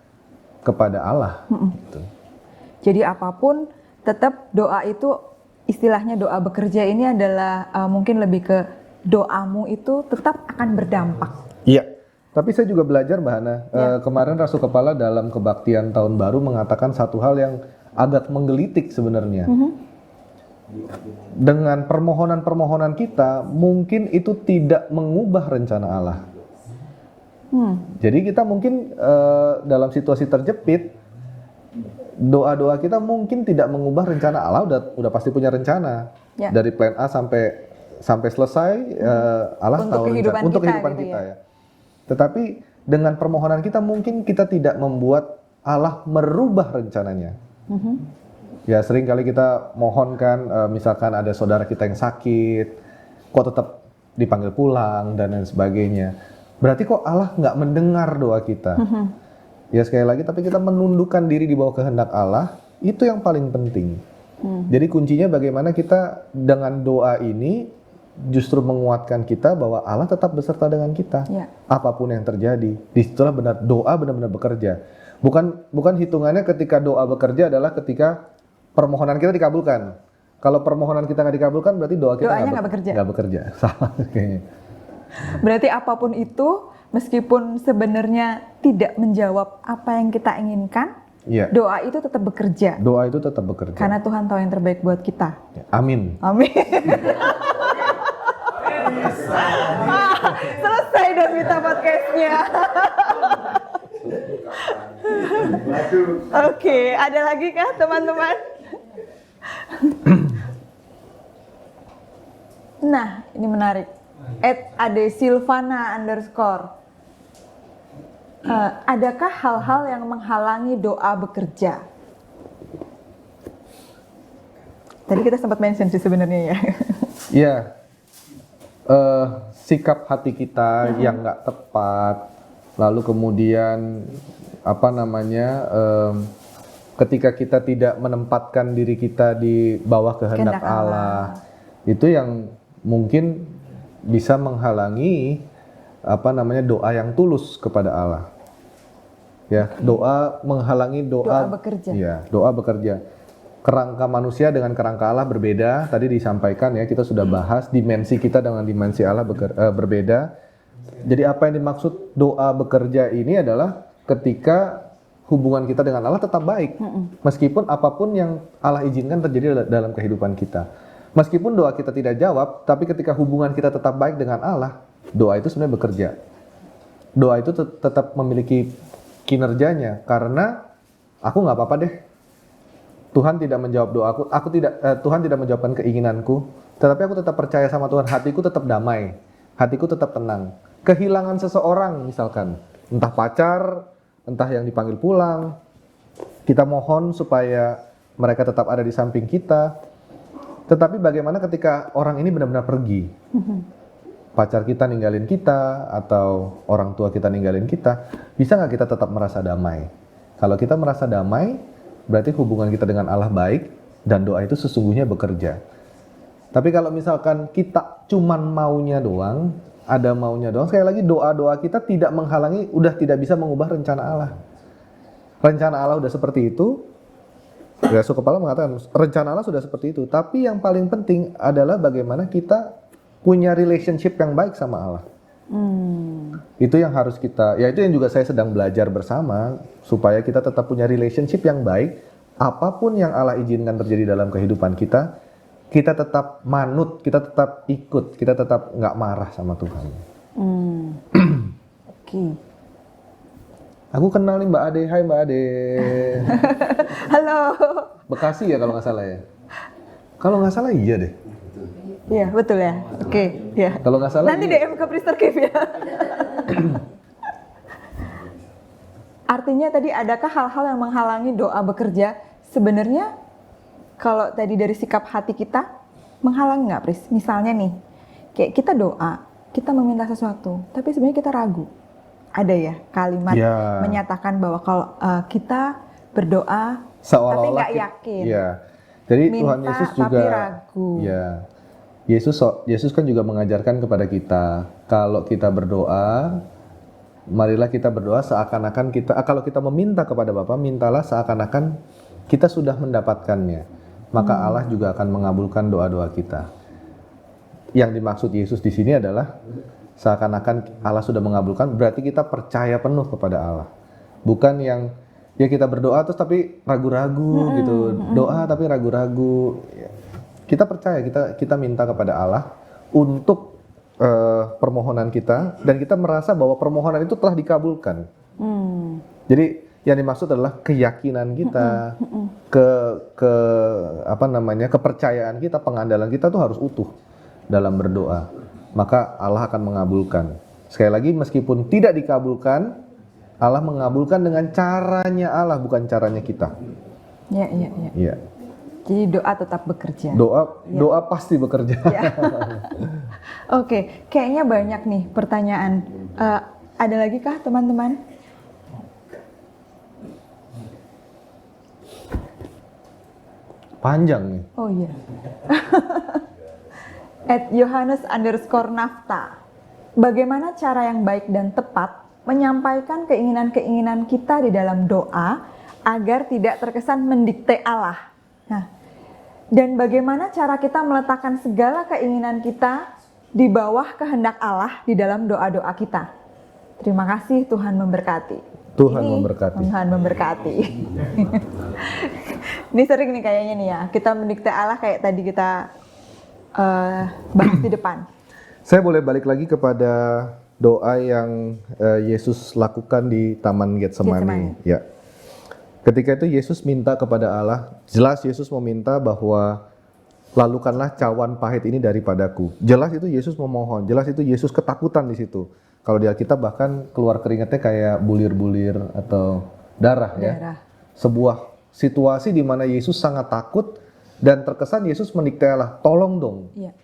kepada Allah. Gitu. Jadi apapun tetap doa itu istilahnya doa bekerja ini adalah mungkin lebih ke doamu itu tetap akan berdampak. Iya. Tapi saya juga belajar Mbak Hana, kemarin Rasul Kepala dalam kebaktian tahun baru mengatakan satu hal yang agak menggelitik sebenarnya. Dengan permohonan-permohonan kita, mungkin itu tidak mengubah rencana Allah. Jadi kita mungkin dalam situasi terjepit, doa-doa kita mungkin tidak mengubah rencana Allah, udah pasti punya rencana. Dari plan A sampai selesai, Allah tahu rencana untuk kehidupan kita ya. Tetapi dengan permohonan kita mungkin kita tidak membuat Allah merubah rencananya. Ya, sering kali kita mohonkan, misalkan ada saudara kita yang sakit, kok tetap dipanggil pulang dan lain sebagainya. Berarti kok Allah nggak mendengar doa kita. Ya sekali lagi, tapi kita menundukkan diri di bawah kehendak Allah, itu yang paling penting. Jadi kuncinya bagaimana kita dengan doa ini justru menguatkan kita bahwa Allah tetap beserta dengan kita. Apapun yang terjadi, disitulah doa benar-benar bekerja. Bukan hitungannya ketika doa bekerja adalah ketika permohonan kita dikabulkan. Kalau permohonan kita nggak dikabulkan, berarti doa kita nggak bekerja. Salah kayaknya. Berarti apapun itu, meskipun sebenarnya tidak menjawab apa yang kita inginkan, doa itu tetap bekerja. Doa itu tetap bekerja. Karena Tuhan tahu yang terbaik buat kita. Amin. Amin. Selesai dong kita podcastnya. Oke, ada lagi kah teman-teman? Nah, ini menarik. @adesilvana_. Adakah hal-hal yang menghalangi doa bekerja? Tadi kita sempat mention sih sebenarnya ya. Iya. Sikap hati kita yang nggak tepat, lalu kemudian ketika kita tidak menempatkan diri kita di bawah kehendak Allah, itu yang mungkin bisa menghalangi doa yang tulus kepada Allah. Ya, doa menghalangi doa bekerja. Ya, doa bekerja. Kerangka manusia dengan kerangka Allah berbeda. Tadi disampaikan ya, kita sudah bahas dimensi kita dengan dimensi Allah berbeda. Jadi apa yang dimaksud doa bekerja ini adalah ketika hubungan kita dengan Allah tetap baik. Meskipun apapun yang Allah izinkan terjadi dalam kehidupan kita. Meskipun doa kita tidak jawab, tapi ketika hubungan kita tetap baik dengan Allah, doa itu sebenarnya bekerja. Doa itu tetap memiliki kinerjanya, karena aku nggak apa-apa deh. Tuhan tidak menjawab doaku, Tuhan tidak menjawabkan keinginanku, tetapi aku tetap percaya sama Tuhan, hatiku tetap damai, hatiku tetap tenang. Kehilangan seseorang misalkan, entah pacar, entah yang dipanggil pulang, kita mohon supaya mereka tetap ada di samping kita. Tetapi bagaimana ketika orang ini benar-benar pergi? Pacar kita ninggalin kita, atau orang tua kita ninggalin kita, bisa nggak kita tetap merasa damai? Kalau kita merasa damai, berarti hubungan kita dengan Allah baik, dan doa itu sesungguhnya bekerja. Tapi kalau misalkan kita cuman maunya doang, ada maunya doang, sekali lagi doa-doa kita tidak menghalangi, udah tidak bisa mengubah rencana Allah. Rencana Allah udah seperti itu, Rasul Kepala mengatakan, rencana Allah sudah seperti itu, tapi yang paling penting adalah bagaimana kita punya relationship yang baik sama Allah. Itu yang harus kita, ya itu yang juga saya sedang belajar bersama, supaya kita tetap punya relationship yang baik, apapun yang Allah izinkan terjadi dalam kehidupan kita tetap manut, kita tetap ikut, kita tetap nggak marah sama Tuhan. Oke. Aku kenal nih Mbak Ade, hai Mbak Ade. Halo. Bekasi ya kalau nggak salah ya? Kalau nggak salah iya deh. Iya betul ya. Oke. Ya. Kalau nggak salah nanti iya. DM ke Priester Kev ya. Artinya tadi adakah hal-hal yang menghalangi doa bekerja? Sebenarnya kalau tadi dari sikap hati kita menghalangi nggak, Pris? Misalnya nih, kayak kita doa, kita meminta sesuatu, tapi sebenarnya kita ragu. Ada ya kalimat menyatakan bahwa kalau kita berdoa seolah-olah tapi nggak yakin. Iya. Jadi Minta, Tuhan Yesus juga tapi ragu. Ya. Yesus kan juga mengajarkan kepada kita, kalau kita berdoa, marilah kita berdoa seakan-akan kita, kalau kita meminta kepada Bapa, mintalah seakan-akan kita sudah mendapatkannya. Maka Allah juga akan mengabulkan doa-doa kita. Yang dimaksud Yesus di sini adalah seakan-akan Allah sudah mengabulkan, berarti kita percaya penuh kepada Allah. Bukan yang ya kita berdoa terus tapi ragu-ragu gitu, doa tapi ragu-ragu. Kita percaya, kita minta kepada Allah untuk permohonan kita, dan kita merasa bahwa permohonan itu telah dikabulkan. Jadi yang dimaksud adalah keyakinan kita, kepercayaan kita, pengandalan kita tuh harus utuh dalam berdoa. Maka Allah akan mengabulkan. Sekali lagi, meskipun tidak dikabulkan, Allah mengabulkan dengan caranya Allah, bukan caranya kita. Iya. Jadi doa tetap bekerja. Doa pasti bekerja. Ya. Oke, kayaknya banyak nih pertanyaan. Ada lagi kah teman-teman? Panjang nih. Oh iya. @Yohanes_Nafta. Bagaimana cara yang baik dan tepat menyampaikan keinginan-keinginan kita di dalam doa agar tidak terkesan mendikte Allah? Nah, dan bagaimana cara kita meletakkan segala keinginan kita di bawah kehendak Allah di dalam doa-doa kita? Terima kasih, Tuhan memberkati. Tuhan memberkati. Ini sering nih kayaknya nih ya, kita mendikte Allah kayak tadi kita bahas di depan. Saya boleh balik lagi kepada doa yang Yesus lakukan di Taman Getsemani. Ya. Ketika itu Yesus minta kepada Allah, jelas Yesus meminta bahwa lalukanlah cawan pahit ini daripadaku. Jelas itu Yesus memohon, jelas itu Yesus ketakutan di situ. Kalau di Alkitab bahkan keluar keringatnya kayak bulir-bulir atau darah ya. Sebuah situasi di mana Yesus sangat takut dan terkesan Yesus mendikte Allah, tolong dong. Iya.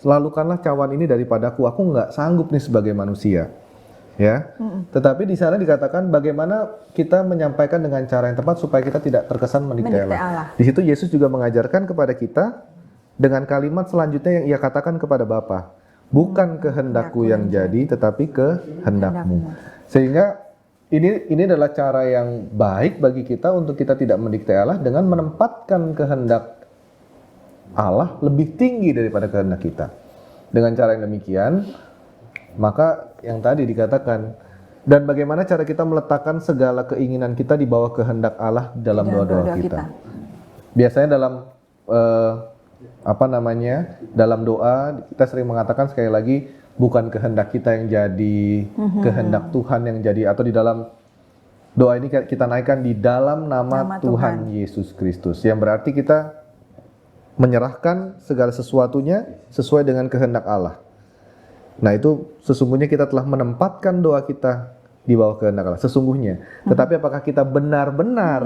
Lalukanlah cawan ini daripadaku, aku nggak sanggup nih sebagai manusia. Ya. Tetapi di sana dikatakan bagaimana kita menyampaikan dengan cara yang tepat supaya kita tidak terkesan mendikte Allah. Di situ Yesus juga mengajarkan kepada kita dengan kalimat selanjutnya yang ia katakan kepada Bapa, bukan kehendakku yang jadi, tetapi kehendakmu. Sehingga ini adalah cara yang baik bagi kita untuk kita tidak mendikte Allah dengan menempatkan kehendak Allah lebih tinggi daripada kehendak kita. Dengan cara yang demikian, maka yang tadi dikatakan, dan bagaimana cara kita meletakkan segala keinginan kita di bawah kehendak Allah dalam doa-doa kita. Biasanya dalam dalam doa kita sering mengatakan sekali lagi, bukan kehendak kita yang jadi, kehendak Tuhan yang jadi. Atau di dalam doa ini kita naikkan di dalam nama Tuhan Yesus Kristus, yang berarti kita menyerahkan segala sesuatunya sesuai dengan kehendak Allah. Nah itu sesungguhnya kita telah menempatkan doa kita di bawah kehendak Allah sesungguhnya. Tetapi apakah kita benar-benar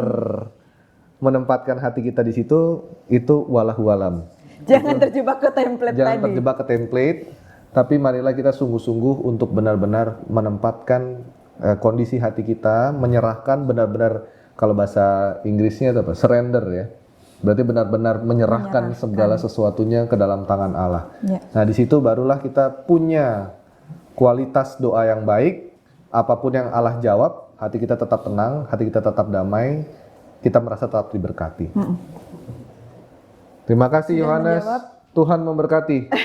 menempatkan hati kita di situ, itu wallahu alam. Jangan terjebak ke template Jangan tadi. terjebak ke template, tapi marilah kita sungguh-sungguh untuk benar-benar menempatkan kondisi hati kita, menyerahkan benar-benar, kalau bahasa Inggrisnya itu apa? Surrender ya. Berarti benar-benar menyerahkan segala sesuatunya ke dalam tangan Allah. Ya. Nah, di situ barulah kita punya kualitas doa yang baik. Apapun yang Allah jawab, hati kita tetap tenang, hati kita tetap damai, kita merasa tetap diberkati. Terima kasih Yohanes. Tuhan memberkati.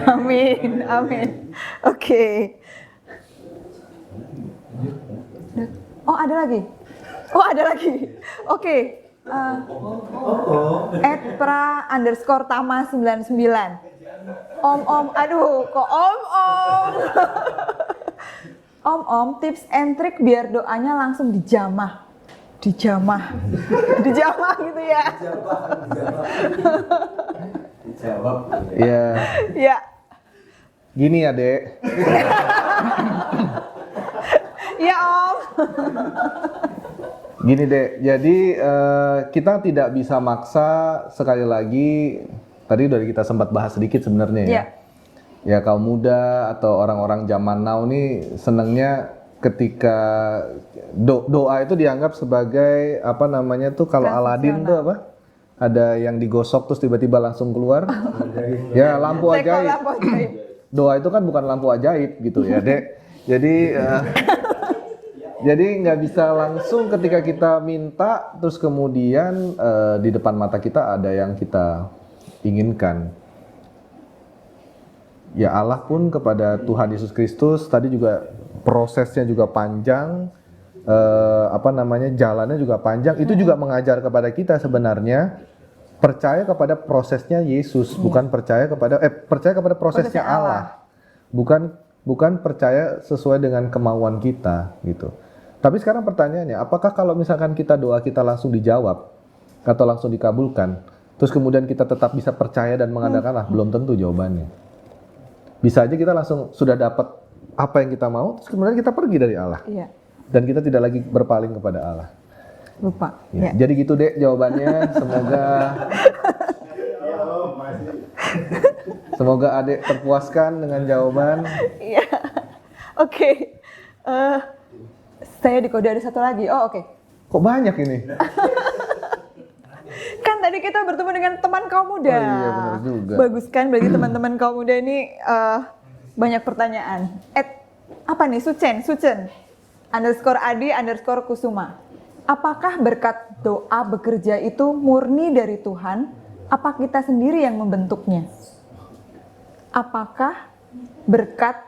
Amin, amin. Oke. Oh, ada lagi. Oke. @pra_tama99. Om, aduh, kok om. Om, tips and trick biar doanya langsung dijamah gitu ya. Dijawab. Ya, Ya, gini ya, Dek. ya om. Gini deh, jadi kita tidak bisa maksa, sekali lagi, tadi udah kita sempat bahas sedikit sebenarnya ya. Ya. Ya kaum muda atau orang-orang zaman now nih senengnya ketika doa itu dianggap sebagai apa namanya tuh, kalau Aladin tuh apa? Ada yang digosok terus tiba-tiba langsung keluar. Ya lampu ajaib. Lampu ajaib. Doa itu kan bukan lampu ajaib gitu ya, Dek. Jadi nggak bisa langsung ketika kita minta terus kemudian di depan mata kita ada yang kita inginkan. Ya Allah pun kepada Tuhan Yesus Kristus tadi juga prosesnya juga panjang, jalannya juga panjang. Itu juga mengajar kepada kita sebenarnya percaya kepada prosesnya Yesus, bukan percaya kepada prosesnya Allah. Bukan percaya sesuai dengan kemauan kita gitu. Tapi sekarang pertanyaannya, apakah kalau misalkan doa kita langsung dijawab atau langsung dikabulkan, terus kemudian kita tetap bisa percaya dan mengandalkan Allah? Belum tentu jawabannya. Bisa aja kita langsung sudah dapat apa yang kita mau, terus kemudian kita pergi dari Allah. Iya. Dan kita tidak lagi berpaling kepada Allah. Lupa. Ya. Ya. Jadi gitu deh jawabannya. Semoga adik terpuaskan dengan jawaban. Iya. Oke. Saya dikode ada satu lagi. Oh, oke. Kok banyak ini? Kan tadi kita bertemu dengan teman kaum muda. Oh iya, benar juga. Bagus kan, berarti teman-teman kaum muda ini banyak pertanyaan. Apa nih, Sucen_Adi_Kusuma. Apakah berkat doa bekerja itu murni dari Tuhan? Apa kita sendiri yang membentuknya? Apakah berkat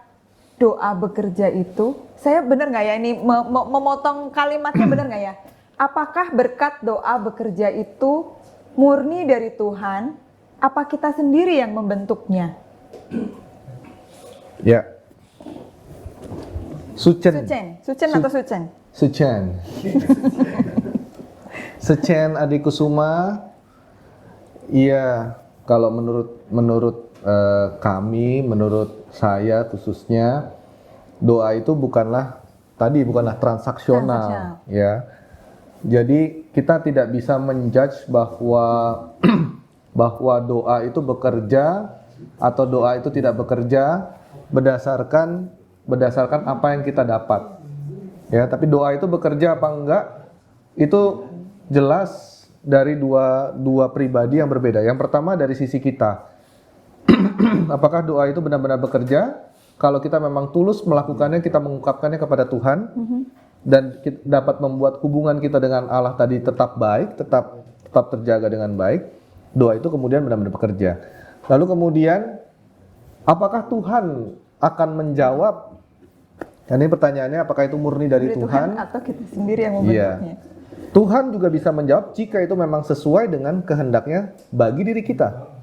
doa bekerja itu, saya benar nggak ya ini memotong kalimatnya, benar nggak ya? Apakah berkat doa bekerja itu murni dari Tuhan? Apa kita sendiri yang membentuknya? Ya. Sucen atau Sucen? Sucen Adikusuma. Iya, kalau menurut kami, menurut saya khususnya, doa itu bukanlah transaksional, ya. Jadi kita tidak bisa menjudge bahwa doa itu bekerja atau doa itu tidak bekerja berdasarkan apa yang kita dapat. Ya, tapi doa itu bekerja apa enggak itu jelas dari dua pribadi yang berbeda. Yang pertama dari sisi kita. Apakah doa itu benar-benar bekerja? Kalau kita memang tulus melakukannya, kita mengungkapkannya kepada Tuhan, dan kita dapat membuat hubungan kita dengan Allah tadi tetap baik, tetap terjaga dengan baik, doa itu kemudian benar-benar bekerja. Lalu kemudian, apakah Tuhan akan menjawab? Ini pertanyaannya, apakah itu murni dari Tuhan atau kita sendiri yang membentuknya? Iya. Tuhan juga bisa menjawab jika itu memang sesuai dengan kehendaknya bagi diri kita.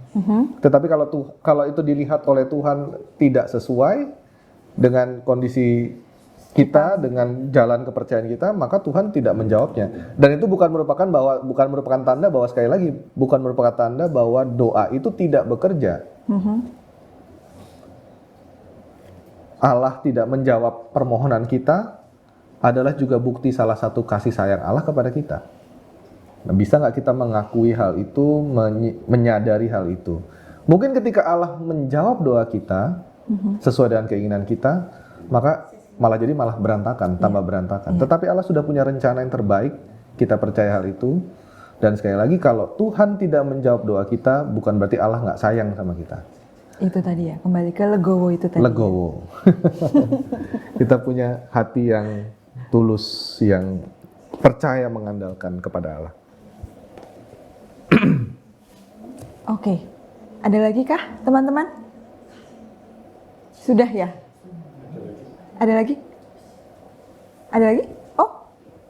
Tetapi kalau itu dilihat oleh Tuhan tidak sesuai dengan kondisi kita, dengan jalan kepercayaan kita, maka Tuhan tidak menjawabnya. Dan itu bukan merupakan tanda bahwa, sekali lagi, bukan merupakan tanda bahwa doa itu tidak bekerja. Allah tidak menjawab permohonan kita adalah juga bukti salah satu kasih sayang Allah kepada kita. Nah, bisa nggak kita mengakui hal itu, menyadari hal itu? Mungkin ketika Allah menjawab doa kita sesuai dengan keinginan kita, maka malah berantakan, tambah berantakan. Tetapi Allah sudah punya rencana yang terbaik, kita percaya hal itu. Dan sekali lagi, kalau Tuhan tidak menjawab doa kita, bukan berarti Allah nggak sayang sama kita. Itu tadi ya, kembali ke legowo itu tadi. Legowo. Kita punya hati yang tulus, yang percaya mengandalkan kepada Allah. Oke, ada lagi kah teman-teman? Sudah ya? Ada lagi? Ada lagi?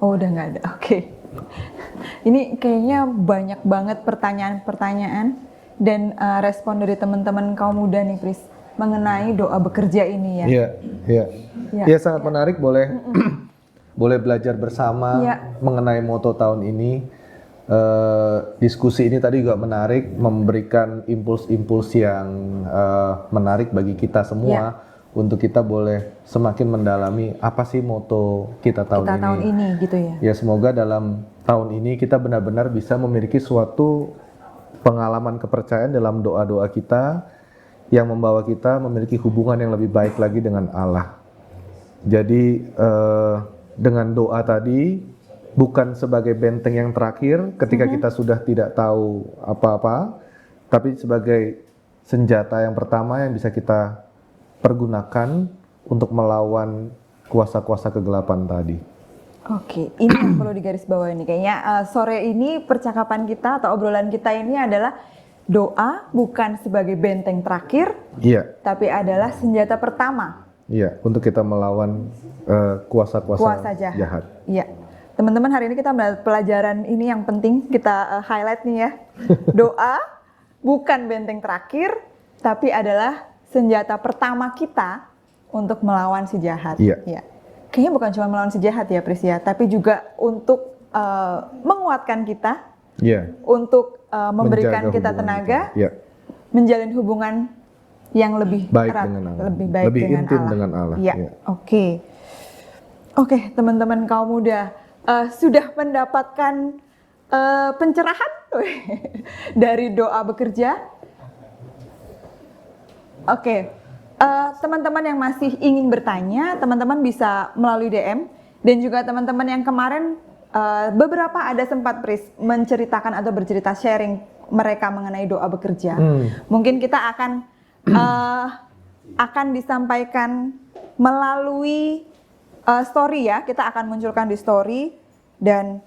Oh udah nggak ada. Oke. Ini kayaknya banyak banget pertanyaan-pertanyaan dan respon dari teman-teman kaum muda nih, Pris, mengenai doa bekerja ini ya. Iya, sangat menarik. Boleh boleh belajar bersama mengenai moto tahun ini. Diskusi ini tadi juga menarik, memberikan impuls-impuls yang menarik bagi kita semua untuk kita boleh semakin mendalami apa sih moto kita tahun ini gitu ya. Ya, semoga dalam tahun ini kita benar-benar bisa memiliki suatu pengalaman kepercayaan dalam doa-doa kita yang membawa kita memiliki hubungan yang lebih baik lagi dengan Allah. Jadi dengan doa tadi bukan sebagai benteng yang terakhir ketika kita sudah tidak tahu apa-apa, tapi sebagai senjata yang pertama yang bisa kita pergunakan untuk melawan kuasa-kuasa kegelapan tadi. Oke, ini yang perlu digarisbawahi nih. Kayaknya sore ini percakapan kita atau obrolan kita ini adalah doa bukan sebagai benteng terakhir, tapi adalah senjata pertama. Iya, untuk kita melawan kuasa-kuasa jahat. Iya. Teman-teman, hari ini kita melihat pelajaran ini yang penting kita highlight nih ya. Doa bukan benteng terakhir, tapi adalah senjata pertama kita untuk melawan si jahat. Iya. Kayaknya bukan cuma melawan si jahat ya, Pris ya, tapi juga untuk menguatkan kita, untuk memberikan kita tenaga, menjalin hubungan yang lebih erat, lebih baik lebih dengan intim Allah. dengan Allah. Oke, teman-teman kaum muda, sudah mendapatkan pencerahan dari doa bekerja. Oke, teman-teman yang masih ingin bertanya, teman-teman bisa melalui DM, dan juga teman-teman yang kemarin beberapa ada sempat Pris menceritakan atau bercerita sharing mereka mengenai doa bekerja. Mungkin kita akan disampaikan melalui story ya, kita akan munculkan di story. Dan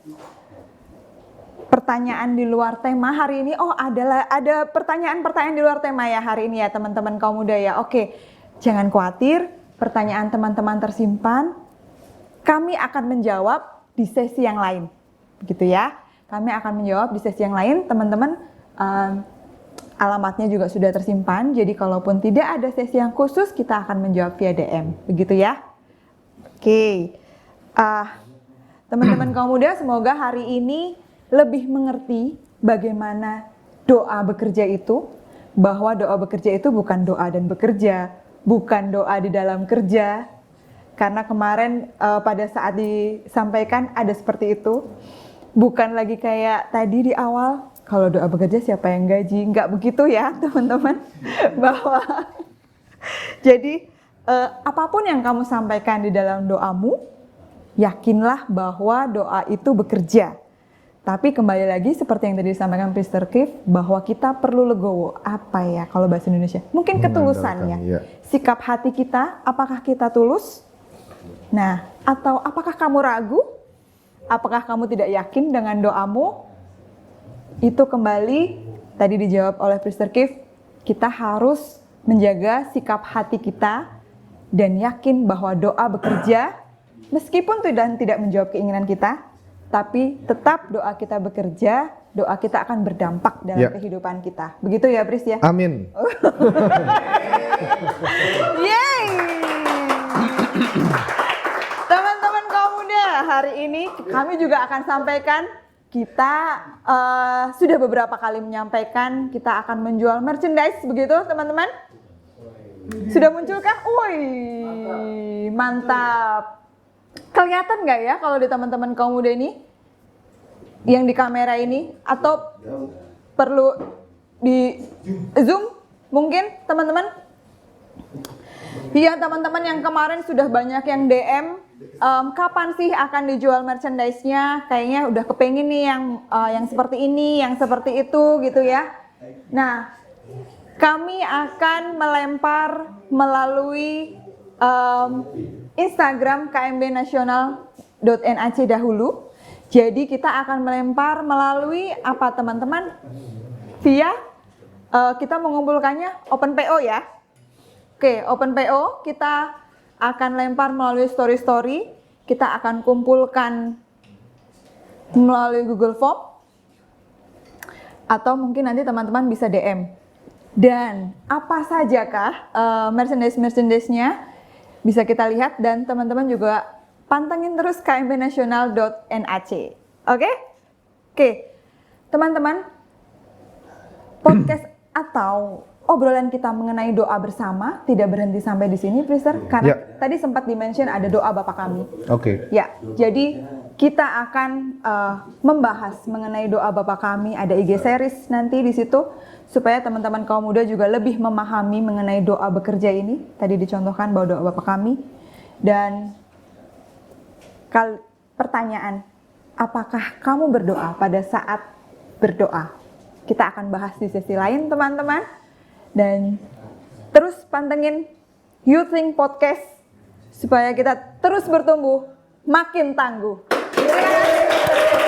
pertanyaan di luar tema hari ini, ada pertanyaan-pertanyaan di luar tema ya hari ini ya teman-teman kaum muda ya. Oke, jangan khawatir, pertanyaan teman-teman tersimpan, kami akan menjawab di sesi yang lain, begitu ya. Kami akan menjawab di sesi yang lain, teman-teman. Alamatnya juga sudah tersimpan, jadi kalaupun tidak ada sesi yang khusus, kita akan menjawab via DM, begitu ya. Oke, teman-teman kaum muda, semoga hari ini lebih mengerti bagaimana doa bekerja itu, bahwa doa bekerja itu bukan doa dan bekerja, bukan doa di dalam kerja, karena kemarin pada saat disampaikan ada seperti itu, bukan lagi kayak tadi di awal, kalau doa bekerja siapa yang gaji, nggak begitu ya teman-teman, bahwa jadi apapun yang kamu sampaikan di dalam doamu, yakinlah bahwa doa itu bekerja. Tapi kembali lagi seperti yang tadi disampaikan Mr. Keith, bahwa kita perlu legowo. Apa ya kalau bahasa Indonesia? Mungkin ketulusannya. Sikap hati kita, apakah kita tulus? Nah, atau apakah kamu ragu? Apakah kamu tidak yakin dengan doamu? Itu kembali tadi dijawab oleh Mr. Keith, kita harus menjaga sikap hati kita dan yakin bahwa doa bekerja, meskipun tidak menjawab keinginan kita, tapi tetap doa kita bekerja, doa kita akan berdampak dalam kehidupan kita. Begitu ya, Pris ya? Amin. Yeay! Teman-teman kaum muda, hari ini kami juga akan sampaikan, kita sudah beberapa kali menyampaikan kita akan menjual merchandise, begitu teman-teman? Sudah muncul kah? Wih, mantap. Kelihatan nggak ya kalau di teman-teman kaum muda ini? Yang di kamera ini? Atau perlu di zoom mungkin teman-teman? Iya teman-teman yang kemarin sudah banyak yang DM, kapan sih akan dijual merchandise-nya? Kayaknya udah kepengen nih yang seperti ini, yang seperti itu gitu ya. Nah, kami akan melempar melalui Instagram kmbnasional.nac dahulu. Jadi kita akan melempar melalui apa teman-teman? Via kita mengumpulkannya open PO ya. Oke, open PO kita akan lempar melalui story-story. Kita akan kumpulkan melalui Google Form. Atau mungkin nanti teman-teman bisa DM. Dan apa sajakah merchandise-nya bisa kita lihat dan teman-teman juga pantengin terus kmbnasional.nac. Oke? Oke. Teman-teman, podcast atau obrolan kita mengenai doa bersama tidak berhenti sampai di sini, Priester, karena tadi sempat di-mention ada doa Bapa Kami. Oke. Ya, jadi kita akan membahas mengenai doa Bapa Kami, ada IG series nanti di situ supaya teman-teman kaum muda juga lebih memahami mengenai doa bekerja ini. Tadi dicontohkan bahwa doa Bapa Kami. Dan pertanyaan, apakah kamu berdoa pada saat berdoa? Kita akan bahas di sesi lain teman-teman. Dan terus pantengin You Think Podcast supaya kita terus bertumbuh makin tangguh. Terima kasih.